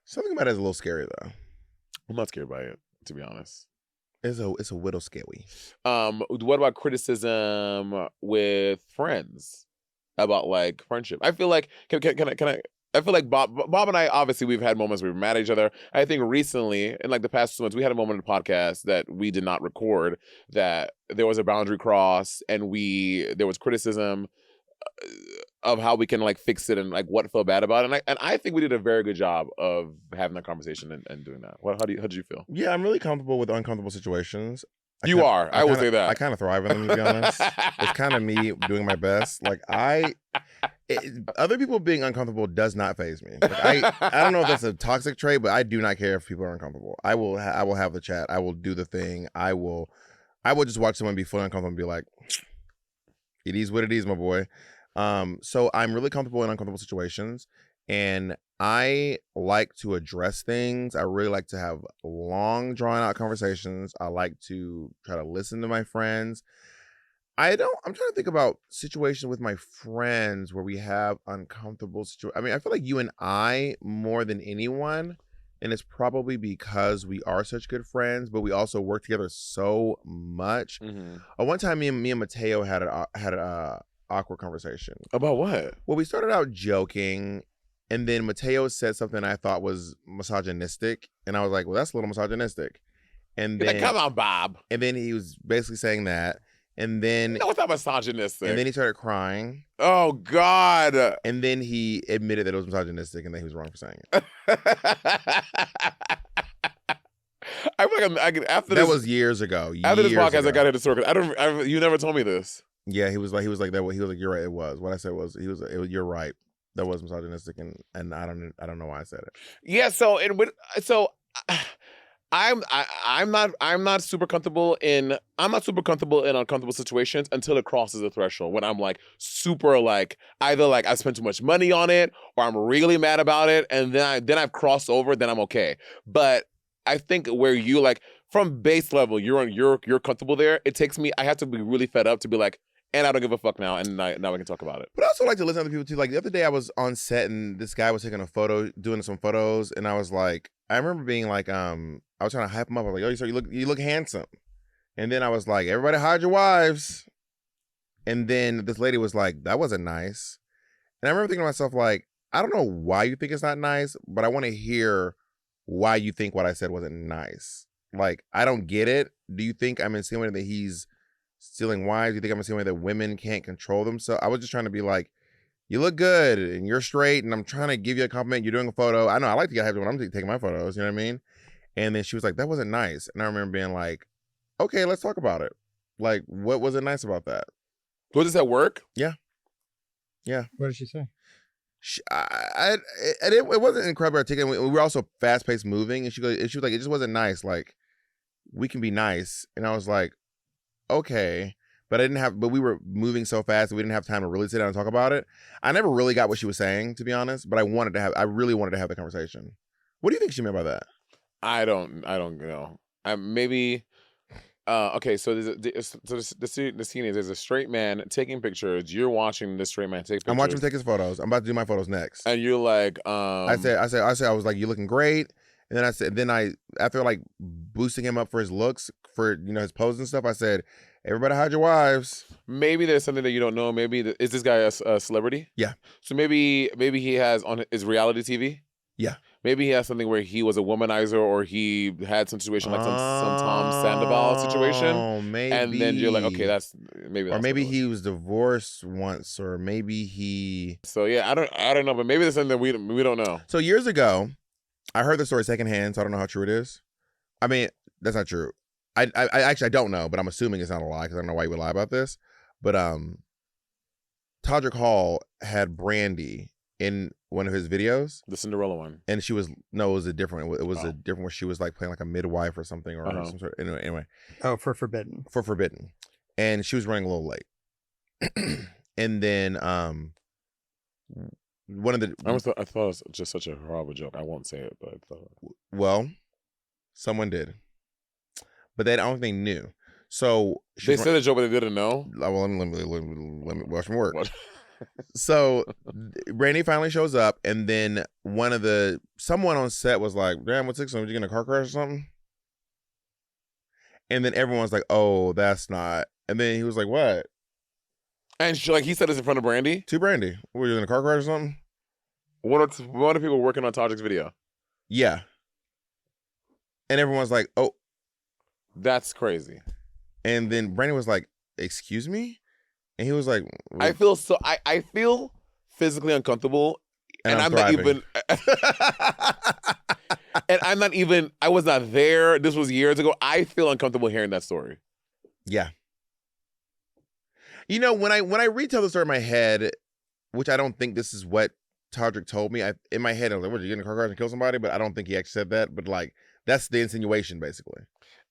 [SPEAKER 1] Something about it is a little scary though.
[SPEAKER 2] I'm not scared by it, to be honest.
[SPEAKER 1] It's a little scary.
[SPEAKER 2] What about criticism with friends about like friendship? I feel like can I? I feel like Bob and I, obviously we've had moments where we've mad at each other. I think recently, in like the past 2 months, we had a moment in the podcast that we did not record, that there was a boundary cross and there was criticism of how we can like fix it and like what felt bad about it. And I think we did a very good job of having that conversation and doing that. How did you feel?
[SPEAKER 1] Yeah, I'm really comfortable with uncomfortable situations.
[SPEAKER 2] I will say that.
[SPEAKER 1] I kind of thrive in them, to be honest. It's kind of me doing my best. Like other people being uncomfortable does not faze me. Like I don't know if that's a toxic trait, but I do not care if people are uncomfortable. I will have the chat. I will do the thing. I will just watch someone be fully uncomfortable and be like, it is what it is, my boy. So I'm really comfortable in uncomfortable situations, and I like to address things. I really like to have long, drawn out conversations. I like to try to listen to my friends. I'm trying to think about situations with my friends where we have uncomfortable situations. I mean, I feel like you and I more than anyone, and it's probably because we are such good friends, but we also work together so much. Mm-hmm. One time, me and Mateo had an awkward conversation.
[SPEAKER 2] About what?
[SPEAKER 1] Well, we started out joking, and then Mateo said something I thought was misogynistic, and I was like, well, that's a little misogynistic. And then,
[SPEAKER 2] like, come on, Bob.
[SPEAKER 1] And then he was basically saying that, and then...
[SPEAKER 2] No, what's that misogynistic?
[SPEAKER 1] And then he started crying.
[SPEAKER 2] Oh, God.
[SPEAKER 1] And then he admitted that it was misogynistic and that he was wrong for saying it.
[SPEAKER 2] I feel like after
[SPEAKER 1] that was years ago.
[SPEAKER 2] After this podcast, I got into circles. You never told me this.
[SPEAKER 1] Yeah, he was like that. He was like, you're right. It was what I said was you're right. That was misogynistic, and I don't know why I said it.
[SPEAKER 2] Yeah. I'm not super comfortable in uncomfortable situations until it crosses the threshold, when I'm like super like either like I spent too much money on it or I'm really mad about it, and then I've crossed over, then I'm okay. But I think where you like from base level, you're comfortable there. It takes me. I have to be really fed up to be like, and I don't give a fuck now, and now we can talk about it.
[SPEAKER 1] But I also like to listen to other people too. Like the other day I was on set and this guy was taking a photo, doing some photos, and I was like, I remember being like, I was trying to hype him up. I was like, oh, so you look handsome. And then I was like, everybody hide your wives. And then this lady was like, that wasn't nice. And I remember thinking to myself, like, I don't know why you think it's not nice, but I want to hear why you think what I said wasn't nice. Like, I don't get it. Do you think I'm insinuating that he's stealing wives? Do you think I'm insinuating that women can't control themselves? I was just trying to be like, you look good and you're straight, and I'm trying to give you a compliment. You're doing a photo. I know I like to get happy when I'm taking my photos. You know what I mean? And then she was like, that wasn't nice. And I remember being like, okay, let's talk about it. Like, what wasn't nice about that?
[SPEAKER 2] Was this at work?
[SPEAKER 1] Yeah.
[SPEAKER 3] What did she say?
[SPEAKER 1] It wasn't incredibly articulate. We were also fast-paced moving, and she was like, it just wasn't nice. Like, we can be nice. And I was like, okay. But we were moving so fast that we didn't have time to really sit down and talk about it. I never really got what she was saying, to be honest, but I really wanted to have the conversation. What do you think she meant by that?
[SPEAKER 2] I don't know. Maybe. Okay, so the scene is there's a straight man taking pictures. You're watching this straight man take pictures.
[SPEAKER 1] I'm watching him take his photos. I'm about to do my photos next.
[SPEAKER 2] And you're like,
[SPEAKER 1] I was like, you're looking great. And then after like boosting him up for his looks, for his pose and stuff, I said, everybody hide your wives.
[SPEAKER 2] Maybe there's something that you don't know. Maybe is this guy a celebrity?
[SPEAKER 1] Yeah.
[SPEAKER 2] So maybe he has on his reality TV.
[SPEAKER 1] Yeah.
[SPEAKER 2] Maybe he has something where he was a womanizer, or he had some situation like some Tom Sandoval situation.
[SPEAKER 1] Oh, maybe.
[SPEAKER 2] And then you're like, okay, that's maybe.
[SPEAKER 1] Or maybe he was divorced once, or maybe he.
[SPEAKER 2] So yeah, I don't know, but maybe there's something that we don't know.
[SPEAKER 1] So years ago, I heard the story secondhand, so I don't know how true it is. I mean, that's not true. I actually don't know, but I'm assuming it's not a lie because I don't know why you would lie about this. But Todrick Hall had Brandy in one of his videos,
[SPEAKER 2] the Cinderella one,
[SPEAKER 1] and it was a different where she was like playing like a midwife or something, or some sort of, anyway.
[SPEAKER 3] Oh, for Forbidden,
[SPEAKER 1] and she was running a little late. and then one of the
[SPEAKER 2] I thought it was just such a horrible joke. I won't say it, but I thought.
[SPEAKER 1] well, someone did, but I don't think they knew. So
[SPEAKER 2] They said a joke, but they didn't know.
[SPEAKER 1] well, let me watch my work.
[SPEAKER 2] What?
[SPEAKER 1] So Brandy finally shows up, and then someone on set was like, "Damn, what's this? Did you get in a car crash or something?" And then everyone's like, "Oh, that's not." And then he was like, "What?"
[SPEAKER 2] And he said this in front of Brandy.
[SPEAKER 1] To Brandy, were you in a car crash or something?
[SPEAKER 2] One of the people working on Tajik's video.
[SPEAKER 1] Yeah. And everyone's like, "Oh,
[SPEAKER 2] that's crazy."
[SPEAKER 1] And then Brandy was like, "Excuse me?" And he was like,
[SPEAKER 2] I feel physically uncomfortable, and I'm not even. And I'm not even. I was not there. This was years ago. I feel uncomfortable hearing that story.
[SPEAKER 1] Yeah. You know, when I retell the story in my head, which I don't think this is what Todrick told me. In my head, I was like, "What, did you get in a car crash and kill somebody?" But I don't think he actually said that. But like, that's the insinuation, basically.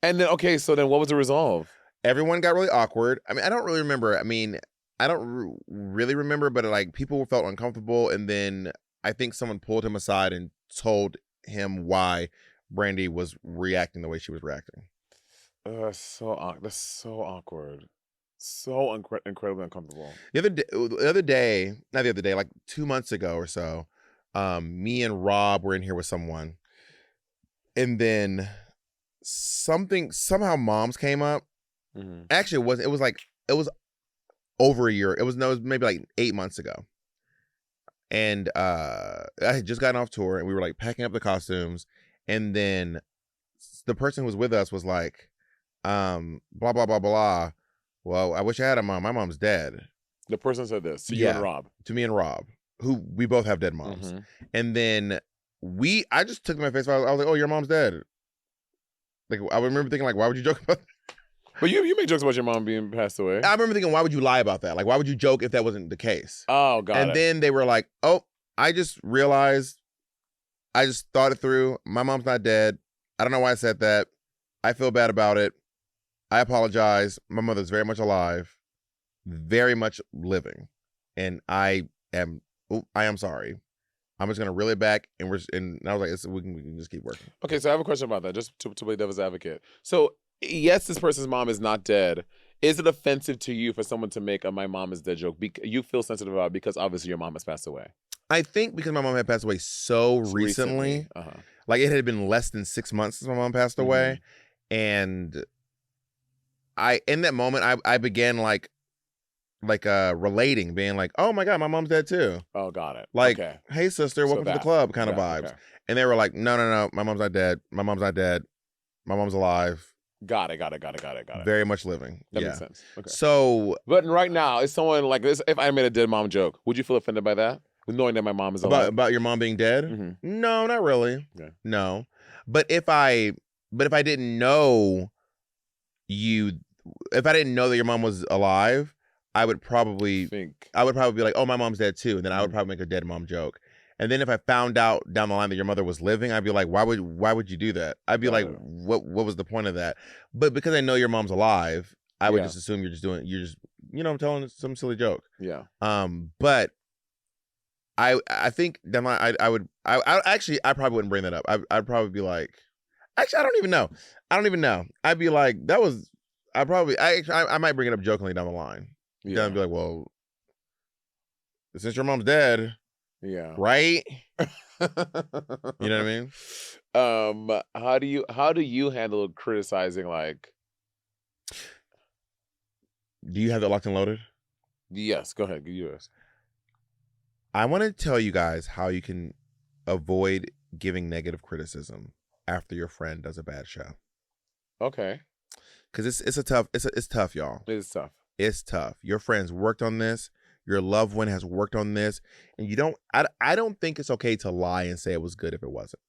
[SPEAKER 2] And then, okay, so then what was the resolve?
[SPEAKER 1] Everyone got really awkward. I mean, I don't really remember. I mean, I don't really remember, but like people felt uncomfortable. And then I think someone pulled him aside and told him why Brandy was reacting the way she was reacting.
[SPEAKER 2] That's so awkward. So incredibly uncomfortable.
[SPEAKER 1] The other day, not the other day, like 2 months ago or so, me and Rob were in here with someone. And then somehow moms came up.
[SPEAKER 2] Mm-hmm.
[SPEAKER 1] Actually, it was over a year. It was maybe like 8 months ago. And I had just gotten off tour, and we were like packing up the costumes, and then the person who was with us was like, blah blah blah blah. Well, I wish I had a mom. My mom's dead.
[SPEAKER 2] The person said this to you and Rob.
[SPEAKER 1] To me and Rob, who we both have dead moms.
[SPEAKER 2] Mm-hmm.
[SPEAKER 1] And then I just took my face. I was like, "Oh, your mom's dead." Like, I remember thinking, like, why would you joke about that?
[SPEAKER 2] But you make jokes about your mom being passed away.
[SPEAKER 1] I remember thinking, why would you lie about that? Like, why would you joke if that wasn't the case?
[SPEAKER 2] Oh, got it.
[SPEAKER 1] And then they were like, "Oh, I just realized, I just thought it through. My mom's not dead. I don't know why I said that. I feel bad about it. I apologize. My mother's very much alive, very much living, and I am sorry. I'm just gonna reel it back." And I was like, we can just keep working."
[SPEAKER 2] Okay, so I have a question about that, just to play devil's advocate. So yes, this person's mom is not dead. Is it offensive to you for someone to make a "my mom is dead" joke? You feel sensitive about it because obviously your mom has passed away.
[SPEAKER 1] I think because my mom had passed away so recently. Like it had been less than 6 months since my mom passed away, and in that moment I began like relating, being like, "Oh my God, my mom's dead too."
[SPEAKER 2] Oh, got it.
[SPEAKER 1] Like,
[SPEAKER 2] okay.
[SPEAKER 1] "Hey sister, welcome to the club," kind of vibes.
[SPEAKER 2] Okay.
[SPEAKER 1] And they were like, no, my mom's not dead. My mom's not dead. My mom's alive.
[SPEAKER 2] Got it.
[SPEAKER 1] Very much living.
[SPEAKER 2] That makes sense. Okay.
[SPEAKER 1] So,
[SPEAKER 2] but right now, is someone like this? If I made a dead mom joke, would you feel offended by that? Knowing that my mom is alive?
[SPEAKER 1] About your mom being dead?
[SPEAKER 2] Mm-hmm.
[SPEAKER 1] No, not really.
[SPEAKER 2] Okay.
[SPEAKER 1] No. But if I didn't know if I didn't know that your mom was alive, I would probably be like, "Oh, my mom's dead too," and then I would probably make a dead mom joke. And then if I found out down the line that your mother was living, I'd be like, "Why would you do that?" I'd be like, "What was the point of that?" But because I know your mom's alive, I would just assume you're just telling some silly joke.
[SPEAKER 2] Yeah.
[SPEAKER 1] But I think down the line I probably wouldn't bring that up. I'd probably be like, actually, I don't even know. I'd be like, I might bring it up jokingly down the line. Yeah. Then I'd be like, "Well, since your mom's dead."
[SPEAKER 2] Yeah.
[SPEAKER 1] Right? You know what I mean?
[SPEAKER 2] How do you handle criticizing, like?
[SPEAKER 1] Do you have that locked and loaded?
[SPEAKER 2] Yes, go ahead. Give yours.
[SPEAKER 1] I want to tell you guys how you can avoid giving negative criticism after your friend does a bad show. Okay. Because it's tough, y'all.
[SPEAKER 2] It is tough.
[SPEAKER 1] It's tough. Your friends worked on this. Your loved one has worked on this, and I don't think it's okay to lie and say it was good if it wasn't.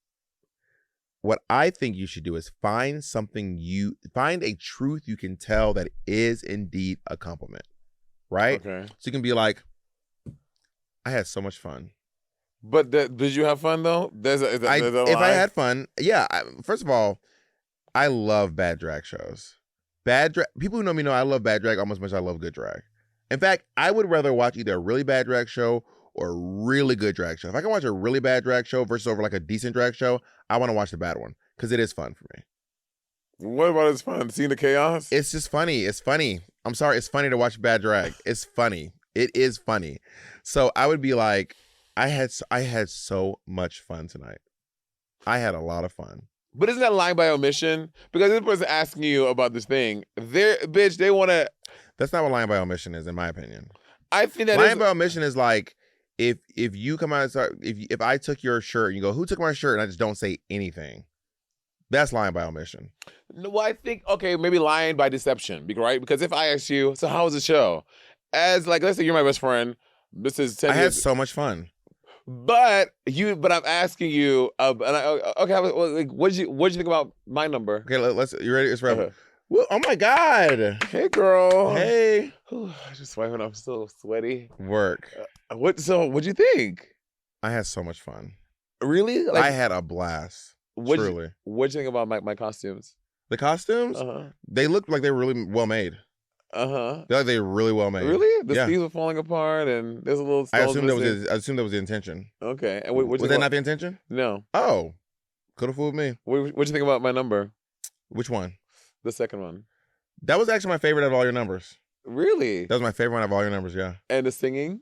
[SPEAKER 1] What I think you should do is find a truth you can tell that is indeed a compliment, right? Okay. So you can be like, "I had so much fun."
[SPEAKER 2] But did you have fun though? If
[SPEAKER 1] I had fun, yeah. First of all, I love bad drag shows. People who know me know I love bad drag almost as much as I love good drag. In fact, I would rather watch either a really bad drag show or a really good drag show. If I can watch a really bad drag show versus over like a decent drag show, I want to watch the bad one because it is fun for me.
[SPEAKER 2] What about it's fun? Seeing the chaos?
[SPEAKER 1] It's just funny. It's funny. I'm sorry. It's funny to watch bad drag. It's funny. It is funny. So I would be like, I had so much fun tonight. I had a lot of fun.
[SPEAKER 2] But isn't that lying by omission? Because this person asking you about this thing, they want to.
[SPEAKER 1] That's not what lying by omission is, in my opinion.
[SPEAKER 2] I think that
[SPEAKER 1] lying by omission is like if you come out, if I took your shirt and you go, who took my shirt, and I just don't say anything. That's lying by omission.
[SPEAKER 2] No, I think, okay, maybe lying by deception, right? Because if I ask you, so how was the show? As like, let's say you're my best friend. This is 10
[SPEAKER 1] I had so much fun.
[SPEAKER 2] But I'm asking you, okay, what did you think about my number?
[SPEAKER 1] Okay, you ready? It's right. Well, oh my God.
[SPEAKER 2] Hey, girl.
[SPEAKER 1] Hey.
[SPEAKER 2] Just wiping. I'm still sweaty.
[SPEAKER 1] Work.
[SPEAKER 2] What'd you think?
[SPEAKER 1] I had so much fun.
[SPEAKER 2] Really?
[SPEAKER 1] I had a blast. Truly.
[SPEAKER 2] What'd you think about my costumes?
[SPEAKER 1] The costumes? They looked like they were really well made. They were really well made.
[SPEAKER 2] Really? The sleeves were falling apart, and there's a little.
[SPEAKER 1] I assumed that was the intention.
[SPEAKER 2] Okay. And
[SPEAKER 1] was that not the intention?
[SPEAKER 2] No.
[SPEAKER 1] Oh, could have fooled me.
[SPEAKER 2] What'd you think about my number?
[SPEAKER 1] Which one?
[SPEAKER 2] The second one.
[SPEAKER 1] That was actually my favorite out of all your numbers.
[SPEAKER 2] Really?
[SPEAKER 1] That was my favorite one out of all your numbers. Yeah.
[SPEAKER 2] And the singing?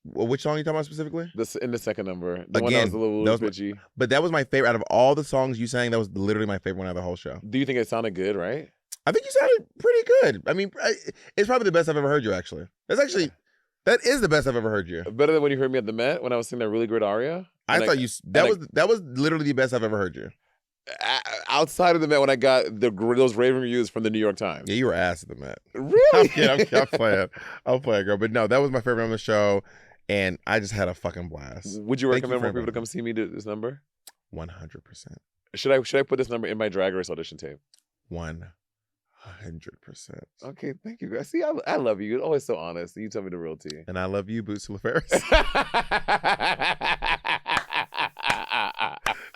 [SPEAKER 1] Which song are you talking about specifically?
[SPEAKER 2] In the second number. The one that was a little bitchy.
[SPEAKER 1] But that was my favorite out of all the songs you sang. That was literally my favorite one out of the whole show.
[SPEAKER 2] Do you think it sounded good, right?
[SPEAKER 1] I think you sounded pretty good. I mean, it's probably the best I've ever heard you, actually. That is the best I've ever heard you.
[SPEAKER 2] Better than when you heard me at the Met when I was singing that really great aria?
[SPEAKER 1] That was literally the best I've ever heard you.
[SPEAKER 2] Outside of the Met when I got those raving reviews from the New York Times.
[SPEAKER 1] Yeah, you were ass at the Met.
[SPEAKER 2] Really?
[SPEAKER 1] I'm playing. I'll play it, girl. But no, that was my favorite on the show. And I just had a fucking blast.
[SPEAKER 2] Would you recommend more people to come see me do this number?
[SPEAKER 1] 100%.
[SPEAKER 2] Should I put this number in my Drag Race audition tape?
[SPEAKER 1] 100%.
[SPEAKER 2] Okay, thank you. See, I love you. You're always so honest. You tell me the real tea.
[SPEAKER 1] And I love you, Boots LaFerris.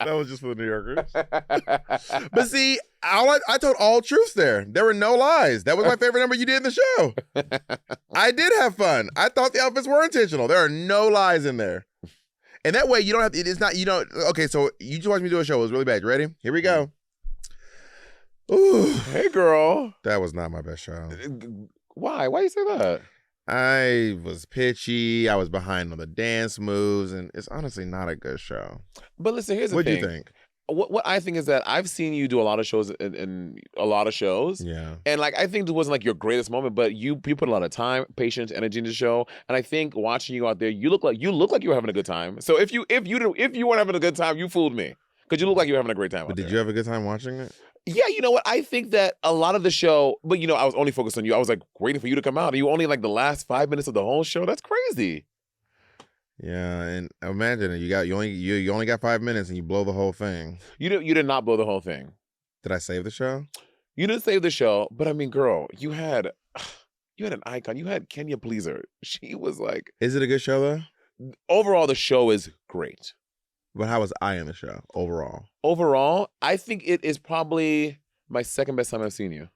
[SPEAKER 1] That was just for the New Yorkers. But see, I told all truths there. There were no lies. That was my favorite number you did in the show. I did have fun. I thought the outfits were intentional. There are no lies in there. And that way you don't have to, okay, so you just watched me do a show. It was really bad. You ready? Here we go. Ooh.
[SPEAKER 2] Hey, girl.
[SPEAKER 1] That was not my best show.
[SPEAKER 2] Why? Why you say that?
[SPEAKER 1] I was pitchy. I was behind on the dance moves, and it's honestly not a good show.
[SPEAKER 2] But listen, here's the thing.
[SPEAKER 1] What do you think?
[SPEAKER 2] What I think is that I've seen you do a lot of shows in a lot of shows.
[SPEAKER 1] Yeah.
[SPEAKER 2] And like I think it wasn't like your greatest moment, but you put a lot of time, patience, energy into the show. And I think watching you out there, you look like you were having a good time. So if you weren't having a good time, you fooled me. Because you look like you were having a great time.
[SPEAKER 1] But did you have a good time watching it?
[SPEAKER 2] Yeah, you know what? I think that a lot of the show, but I was only focused on you. I was like waiting for you to come out. And you only like the last 5 minutes of the whole show. That's crazy.
[SPEAKER 1] Yeah, and imagine it. You only got 5 minutes and you blow the whole thing.
[SPEAKER 2] You did not blow the whole thing.
[SPEAKER 1] Did I save the show?
[SPEAKER 2] You didn't save the show, but I mean, girl, you had an icon. You had Kenya Pleaser. She was like.
[SPEAKER 1] Is it a good show though?
[SPEAKER 2] Overall, the show is great.
[SPEAKER 1] But how was I in the show overall?
[SPEAKER 2] Overall, I think it is probably my second best time I've seen you.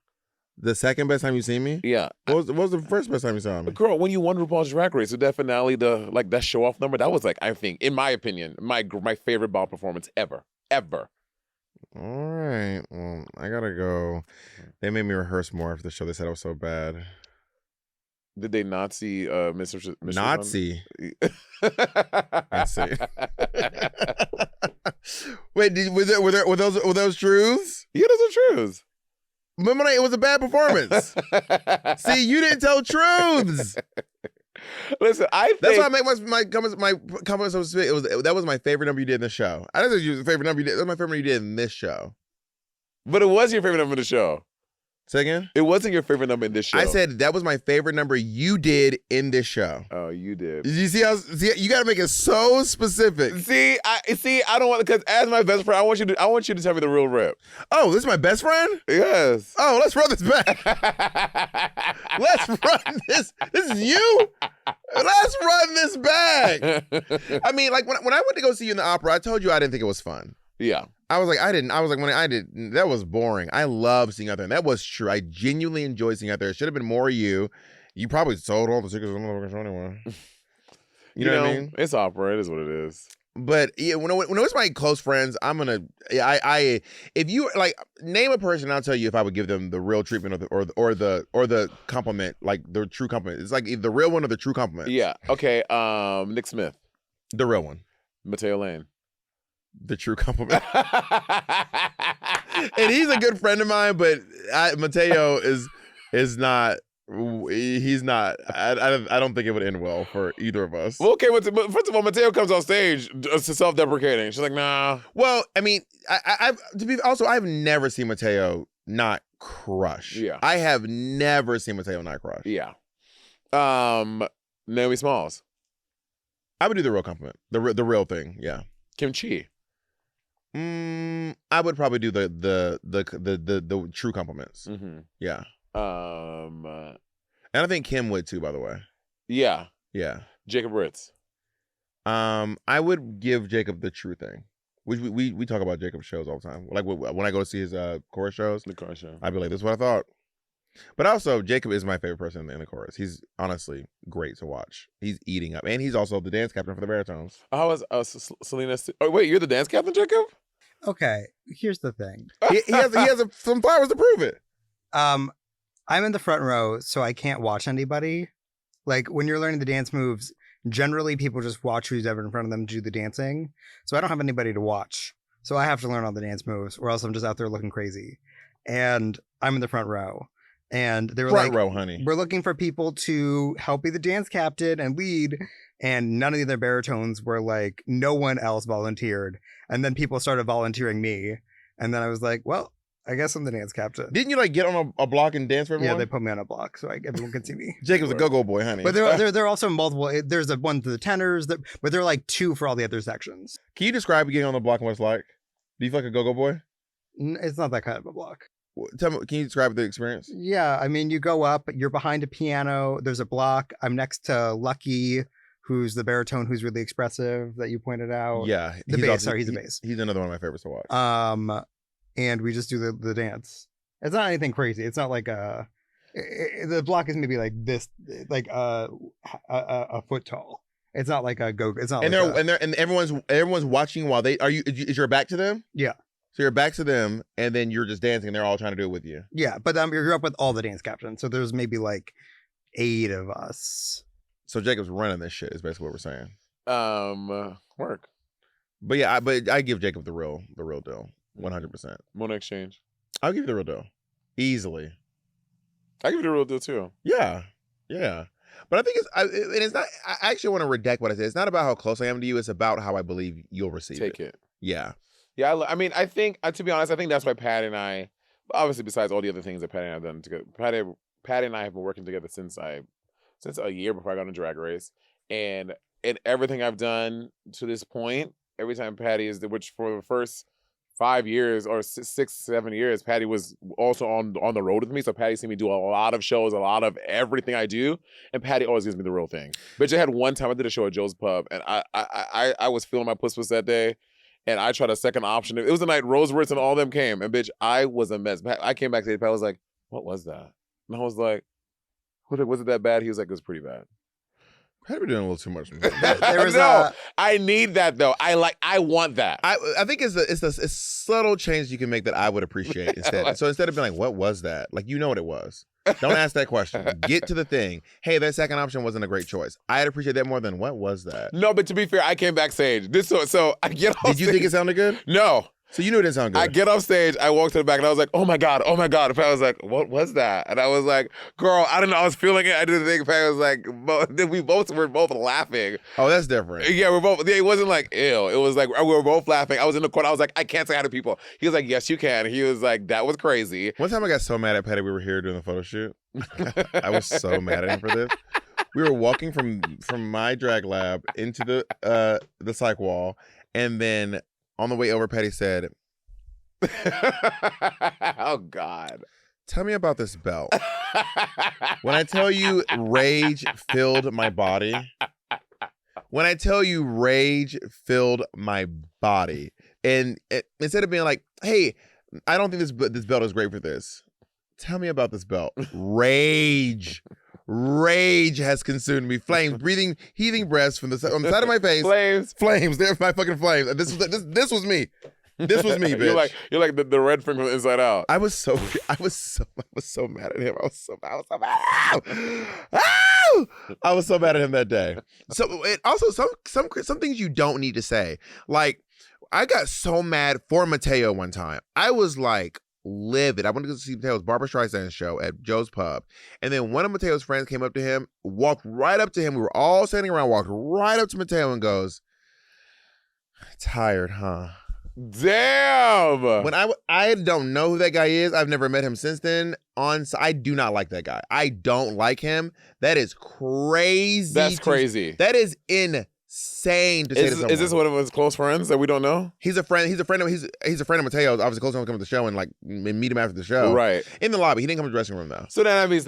[SPEAKER 1] The second best time you seen me?
[SPEAKER 2] Yeah.
[SPEAKER 1] What was the first best time you saw me?
[SPEAKER 2] Girl, when you won RuPaul's Drag Race, with that finale, that show off number, that was like, I think, in my opinion, my favorite ball performance ever. Ever.
[SPEAKER 1] All right. Well, I gotta go. They made me rehearse more after the show. They said I was so bad.
[SPEAKER 2] Did they Nazi Mr.
[SPEAKER 1] Nazi? Nazi. Wait, were those truths?
[SPEAKER 2] Yeah, those are truths.
[SPEAKER 1] Remember, it was a bad performance. See, you didn't tell truths.
[SPEAKER 2] Listen,
[SPEAKER 1] that's why I make my comments so sweet. That was my favorite number you did in the show. I didn't think it was the favorite number you did. That was my favorite number you did in this show.
[SPEAKER 2] But it was your favorite number in the show.
[SPEAKER 1] Say again?
[SPEAKER 2] It wasn't your favorite number in this show.
[SPEAKER 1] I said that was my favorite number you did in this show.
[SPEAKER 2] Oh, you did.
[SPEAKER 1] Did you see how? You got to make it so specific.
[SPEAKER 2] See, I don't want, because as my best friend, I want you to tell me the real rip.
[SPEAKER 1] Oh, this is my best friend?
[SPEAKER 2] Yes.
[SPEAKER 1] Oh, let's run this back. Let's run this. This is you. Let's run this back. I mean, like when I went to go see you in the opera, I told you I didn't think it was fun.
[SPEAKER 2] Yeah.
[SPEAKER 1] I was like, that was boring. I love seeing out there. And that was true. I genuinely enjoyed seeing out there. It should have been more of you. You probably sold all the tickets to the motherfucking show anyway. You know what I mean?
[SPEAKER 2] It's opera. It is what it is.
[SPEAKER 1] But yeah, when it's my close friends, I'm gonna if you like name a person, I'll tell you if I would give them the real treatment or the compliment, like the true compliment. It's like the real one or the true compliment.
[SPEAKER 2] Yeah. Okay. Nick Smith,
[SPEAKER 1] The real one,
[SPEAKER 2] Mateo Lane,
[SPEAKER 1] the true compliment. And he's a good friend of mine, but Mateo is not. He's not. I don't think it would end well for either of us.
[SPEAKER 2] Well, okay, but first of all, Mateo comes on stage self-deprecating. She's like, nah.
[SPEAKER 1] Well, I mean, I've never seen Mateo not crush.
[SPEAKER 2] Yeah.
[SPEAKER 1] I have never seen Mateo not crush.
[SPEAKER 2] Yeah. Naomi Smalls,
[SPEAKER 1] I would do the real compliment, the real thing. Yeah.
[SPEAKER 2] Kim Chi.
[SPEAKER 1] I would probably do the true compliments.
[SPEAKER 2] Mm-hmm.
[SPEAKER 1] Yeah.
[SPEAKER 2] And
[SPEAKER 1] I think Kim would too, by the way.
[SPEAKER 2] Yeah.
[SPEAKER 1] Yeah.
[SPEAKER 2] Jacob Ritz.
[SPEAKER 1] I would give Jacob the true thing. We talk about Jacob's shows all the time. Like when I go to see his chorus shows,
[SPEAKER 2] The chorus show.
[SPEAKER 1] I'd be like, "This is what I thought." But also, Jacob is my favorite person in the chorus. He's honestly great to watch. He's eating up, and he's also the dance captain for the baritones.
[SPEAKER 2] How was Selena? Oh wait, you're the dance captain, Jacob?
[SPEAKER 3] Okay, here's the thing.
[SPEAKER 1] He has some flowers to prove it.
[SPEAKER 3] I'm in the front row, so I can't watch anybody. Like, when you're learning the dance moves, generally people just watch who's ever in front of them do the dancing. So I don't have anybody to watch. So I have to learn all the dance moves, or else I'm just out there looking crazy. And I'm in the front row. And they were
[SPEAKER 1] Front
[SPEAKER 3] like,
[SPEAKER 1] row, honey.
[SPEAKER 3] we're looking for people to help be the dance captain and lead. And none of the other baritones were like, no one else volunteered. And then people started volunteering me. And then I was like, well, I guess I'm the dance captain.
[SPEAKER 1] Didn't you like get on a block and dance for everyone?
[SPEAKER 3] Yeah, they put me on a block so everyone can see me.
[SPEAKER 1] Jacob's a go-go boy, honey.
[SPEAKER 3] But there are also multiple. There's a one to the tenors, but there are like two for all the other sections.
[SPEAKER 1] Can you describe getting on the block and what it's like? Do you feel like a go-go boy?
[SPEAKER 3] It's not that kind of a block.
[SPEAKER 1] Tell me, can you describe the experience?
[SPEAKER 3] Yeah, I mean, you go up, you're behind a piano, there's a block. I'm next to Lucky, who's the baritone who's really expressive that you pointed out.
[SPEAKER 1] Yeah.
[SPEAKER 3] The bass, sorry, he's a bass.
[SPEAKER 1] He's another one of my favorites to watch.
[SPEAKER 3] And we just do the dance. It's not anything crazy. It's not like the block is maybe like this, like a foot tall. It's not like a go. It's not.
[SPEAKER 1] And everyone's watching while they is your back to them?
[SPEAKER 3] Yeah.
[SPEAKER 1] So you're back to them, and then you're just dancing, and they're all trying to do it with you.
[SPEAKER 3] Yeah, but you're up with all the dance captains, so there's maybe like 8 of us.
[SPEAKER 1] So Jacob's running this shit is basically what we're saying.
[SPEAKER 2] Work.
[SPEAKER 1] But yeah, I give Jacob the real deal, 100%.
[SPEAKER 2] Monét exchange.
[SPEAKER 1] I'll give you the real deal, easily.
[SPEAKER 2] I give you the real deal too.
[SPEAKER 1] Yeah. But I think it's not. I actually want to redact what I said. It's not about how close I am to you. It's about how I believe you'll receive it.
[SPEAKER 2] Take it.
[SPEAKER 1] Yeah.
[SPEAKER 2] Yeah, I mean, I think, to be honest, I think that's why Patty and I, obviously besides all the other things that Patty and I have done together, Patty and I have been working together since a year before I got on Drag Race. And in everything I've done to this point, every time Patty which for the first 5 years or 6, 7 years, Patty was also on the road with me. So Patty's seen me do a lot of shows, a lot of everything I do. And Patty always gives me the real thing. Bitch, I had one time I did a show at Joe's Pub, and I was feeling my puss that day. And I tried a second option. It was the night Rose Ritz and all them came. And bitch, I was a mess. I came back to Pat was like, what was that? And I was like, was it that bad? He was like, it was pretty bad.
[SPEAKER 1] Patty been doing a little too much.
[SPEAKER 2] I need that though. I want that.
[SPEAKER 1] I think it's a subtle change you can make that I would appreciate instead. So instead of being like, what was that? Like, you know what it was. Don't ask that question. Get to the thing. Hey, that second option wasn't a great choice. I'd appreciate that more than what was that?
[SPEAKER 2] No, but to be fair, I came backstage. So I get off
[SPEAKER 1] Did you
[SPEAKER 2] stage.
[SPEAKER 1] think it sounded good?
[SPEAKER 2] No.
[SPEAKER 1] So you knew it didn't sound good.
[SPEAKER 2] I get off stage, I walk to the back, and I was like, oh my God. And Pat was like, what was that? And I was like, girl, I don't know. I was feeling it. I didn't think. Pat was like, we were both laughing.
[SPEAKER 1] Oh, that's different.
[SPEAKER 2] Yeah, it wasn't like, ew. It was like, we were both laughing. I was in the corner. I was like, I can't say hi to people. He was like, yes, you can. He was like, that was crazy.
[SPEAKER 1] One time I got so mad at Patty, we were here doing the photo shoot. I was so mad at him for this. We were walking from my drag lab into the psych wall, and then on the way over, Patty said,
[SPEAKER 2] oh God.
[SPEAKER 1] Tell me about this belt. When I tell you rage filled my body. When I tell you rage filled my body. And instead of being like, hey, I don't think this belt is great for this. Tell me about this belt. Rage Rage has consumed me. Flames, breathing, heaving breaths from on the side of my face. Flames. There's my fucking flames. This was me. This was me, bitch.
[SPEAKER 2] You're like the red thing from Inside Out.
[SPEAKER 1] I was so mad at him. I was so mad. I was so mad at him that day. So it also some things you don't need to say. Like, I got so mad for Mateo one time. I was like livid. I went to go see Mateo's Barbra Streisand show at Joe's Pub. And then one of Mateo's friends came up to him, walked right up to him. We were all standing around, walked right up to Mateo and goes, "Tired, huh?"
[SPEAKER 2] Damn.
[SPEAKER 1] When I don't know who that guy is. I've never met him since then. I do not like that guy. I don't like him. That is crazy.
[SPEAKER 2] That's crazy.
[SPEAKER 1] That is insane to say to someone.
[SPEAKER 2] Is this one of his close friends that we don't know?
[SPEAKER 1] He's a friend of Mateo's. Obviously, close enough to come to the show and like meet him after the show.
[SPEAKER 2] Right.
[SPEAKER 1] In the lobby. He didn't come to the dressing room though.
[SPEAKER 2] So that means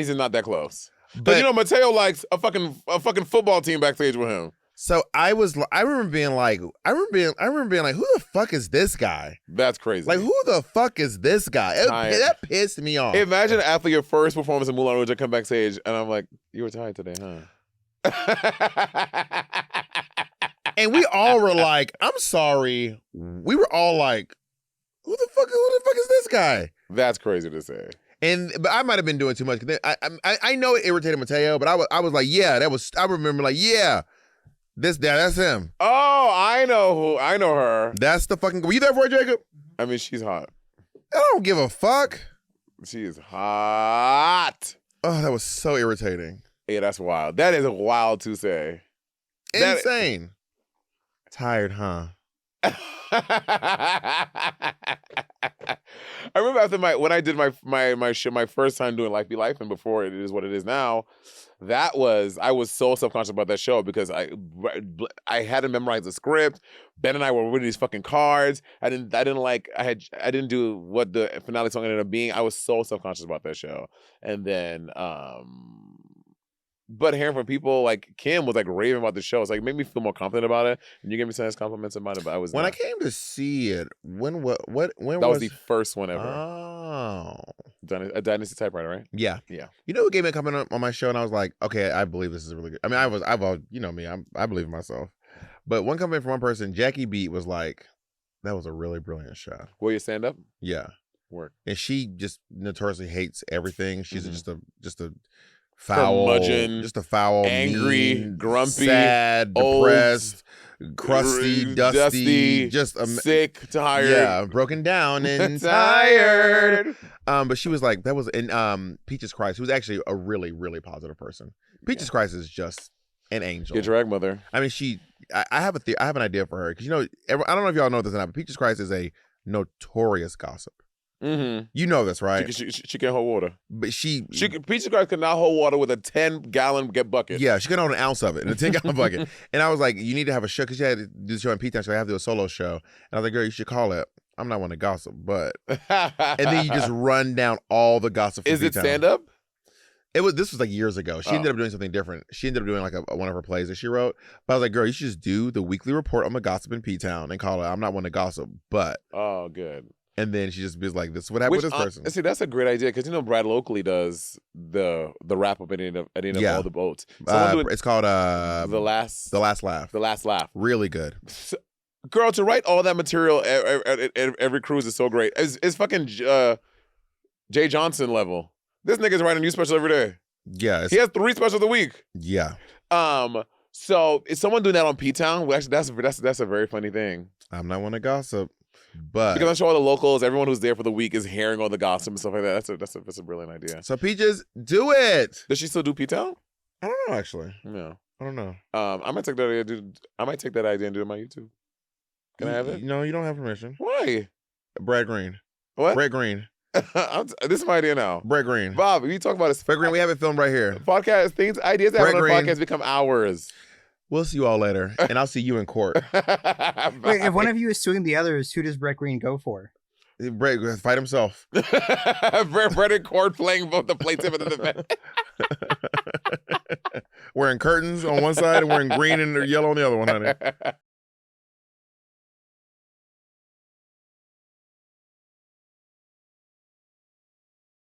[SPEAKER 2] he's not that close.
[SPEAKER 1] But
[SPEAKER 2] you know, Mateo likes a fucking football team backstage with him.
[SPEAKER 1] So I remember being like, who the fuck is this guy?
[SPEAKER 2] That's crazy.
[SPEAKER 1] Like, who the fuck is this guy? That pissed me off.
[SPEAKER 2] Imagine after your first performance in Moulin Rouge, I come backstage and I'm like, "You were tired today, huh?"
[SPEAKER 1] And we all were like, "I'm sorry." We were all like, who the fuck is this guy?
[SPEAKER 2] That's crazy to say.
[SPEAKER 1] But I might have been doing too much. I know it irritated Mateo, but I was like, yeah, I remember like, yeah. That's him.
[SPEAKER 2] Oh, I know her.
[SPEAKER 1] That's the fucking. Were you there for it, Jacob?
[SPEAKER 2] I mean, she's hot.
[SPEAKER 1] I don't give a fuck.
[SPEAKER 2] She is hot.
[SPEAKER 1] Oh, that was so irritating.
[SPEAKER 2] Yeah, that's wild. That is wild to say.
[SPEAKER 1] Insane. Tired, huh?
[SPEAKER 2] I remember after when I did my show, my first time doing Life Be Life, and before it is what it is now. I was so self-conscious about that show because I hadn't memorized the script. Ben and I were reading these fucking cards. I didn't do what the finale song ended up being. I was so self-conscious about that show. And then but hearing from people like Kim was like raving about the show, it's like it made me feel more confident about it. And you gave me some nice compliments about it, but I was
[SPEAKER 1] when I came to see it. When
[SPEAKER 2] that was the first one ever.
[SPEAKER 1] Oh,
[SPEAKER 2] a Dynasty typewriter, right?
[SPEAKER 1] Yeah. You know who gave me a comment on my show, and I was like, okay, I believe this is really good. I mean, I've you know me, I believe in myself. But one comment from one person, Jackie Beat, was like, that was a really brilliant show.
[SPEAKER 2] Will you stand up?
[SPEAKER 1] Yeah.
[SPEAKER 2] Work.
[SPEAKER 1] And she just notoriously hates everything. She's just a foul,
[SPEAKER 2] curmudgeon, angry,
[SPEAKER 1] mean,
[SPEAKER 2] grumpy,
[SPEAKER 1] sad,
[SPEAKER 2] old,
[SPEAKER 1] depressed, crusty, dusty, just
[SPEAKER 2] sick, tired.
[SPEAKER 1] Yeah, broken down and tired. But she was like, that was in Peaches Christ, who's actually a really, really positive person. Peaches Christ is just an angel.
[SPEAKER 2] Your drag mother.
[SPEAKER 1] I mean, I have an idea for her because, you know, I don't know if y'all know this or not, but Peaches Christ is a notorious gossip.
[SPEAKER 2] Mm-hmm.
[SPEAKER 1] You know this, right?
[SPEAKER 2] She can't hold water.
[SPEAKER 1] But
[SPEAKER 2] Peaches Christ could not hold water with a 10-gallon bucket.
[SPEAKER 1] Yeah, she couldn't hold an ounce of it in a 10-gallon bucket. And I was like, you need to have a show, because she had to do the show in P-Town, so I have to do a solo show. And I was like, girl, you should call it. I'm not one to gossip, but. And then you just run down all the gossip from
[SPEAKER 2] Is it
[SPEAKER 1] P-Town.
[SPEAKER 2] stand-up?
[SPEAKER 1] This was like years ago. She ended up doing something different. She ended up doing like one of her plays that she wrote. But I was like, girl, you should just do the weekly report on the gossip in P-Town and call it, I'm not one to gossip, but.
[SPEAKER 2] Oh, good.
[SPEAKER 1] And then she just be like, "This is what happened with this person."
[SPEAKER 2] See, that's a great idea because Brad Locally does the wrap up at the end of all the boats.
[SPEAKER 1] It's called
[SPEAKER 2] the last
[SPEAKER 1] laugh.
[SPEAKER 2] The Last Laugh.
[SPEAKER 1] Really good.
[SPEAKER 2] So, girl, to write all that material every cruise is so great. It's fucking Jay Johnson level. This nigga's writing a new special every day.
[SPEAKER 1] Yeah,
[SPEAKER 2] he has 3 specials a week.
[SPEAKER 1] Yeah.
[SPEAKER 2] So is someone doing that on P-Town? Well, actually, that's a very funny thing.
[SPEAKER 1] I'm not one to gossip. But
[SPEAKER 2] because I'm sure all the locals, everyone who's there for the week is hearing all the gossip and stuff like that. That's a brilliant idea.
[SPEAKER 1] So Peaches, do it.
[SPEAKER 2] Does she still do P-Town?
[SPEAKER 1] I don't know, actually.
[SPEAKER 2] No,
[SPEAKER 1] I don't know.
[SPEAKER 2] I might take that idea and do it on my YouTube. Can I have it?
[SPEAKER 1] No, you don't have permission.
[SPEAKER 2] Why?
[SPEAKER 1] Brad Green.
[SPEAKER 2] What?
[SPEAKER 1] Brad Green.
[SPEAKER 2] This is my idea now.
[SPEAKER 1] Brad Green.
[SPEAKER 2] Bob, you talk about it.
[SPEAKER 1] Brad Green. We have it filmed right here.
[SPEAKER 2] Podcast things, ideas that happen on podcasts become ours.
[SPEAKER 1] We'll see you all later, and I'll see you in court.
[SPEAKER 3] Wait, if one of you is suing the others, who does Brett Green go for?
[SPEAKER 1] Brett fight himself.
[SPEAKER 2] Brett in court playing both the plaintiff and the defendant.
[SPEAKER 1] Wearing curtains on one side and wearing green and yellow on the other one, honey.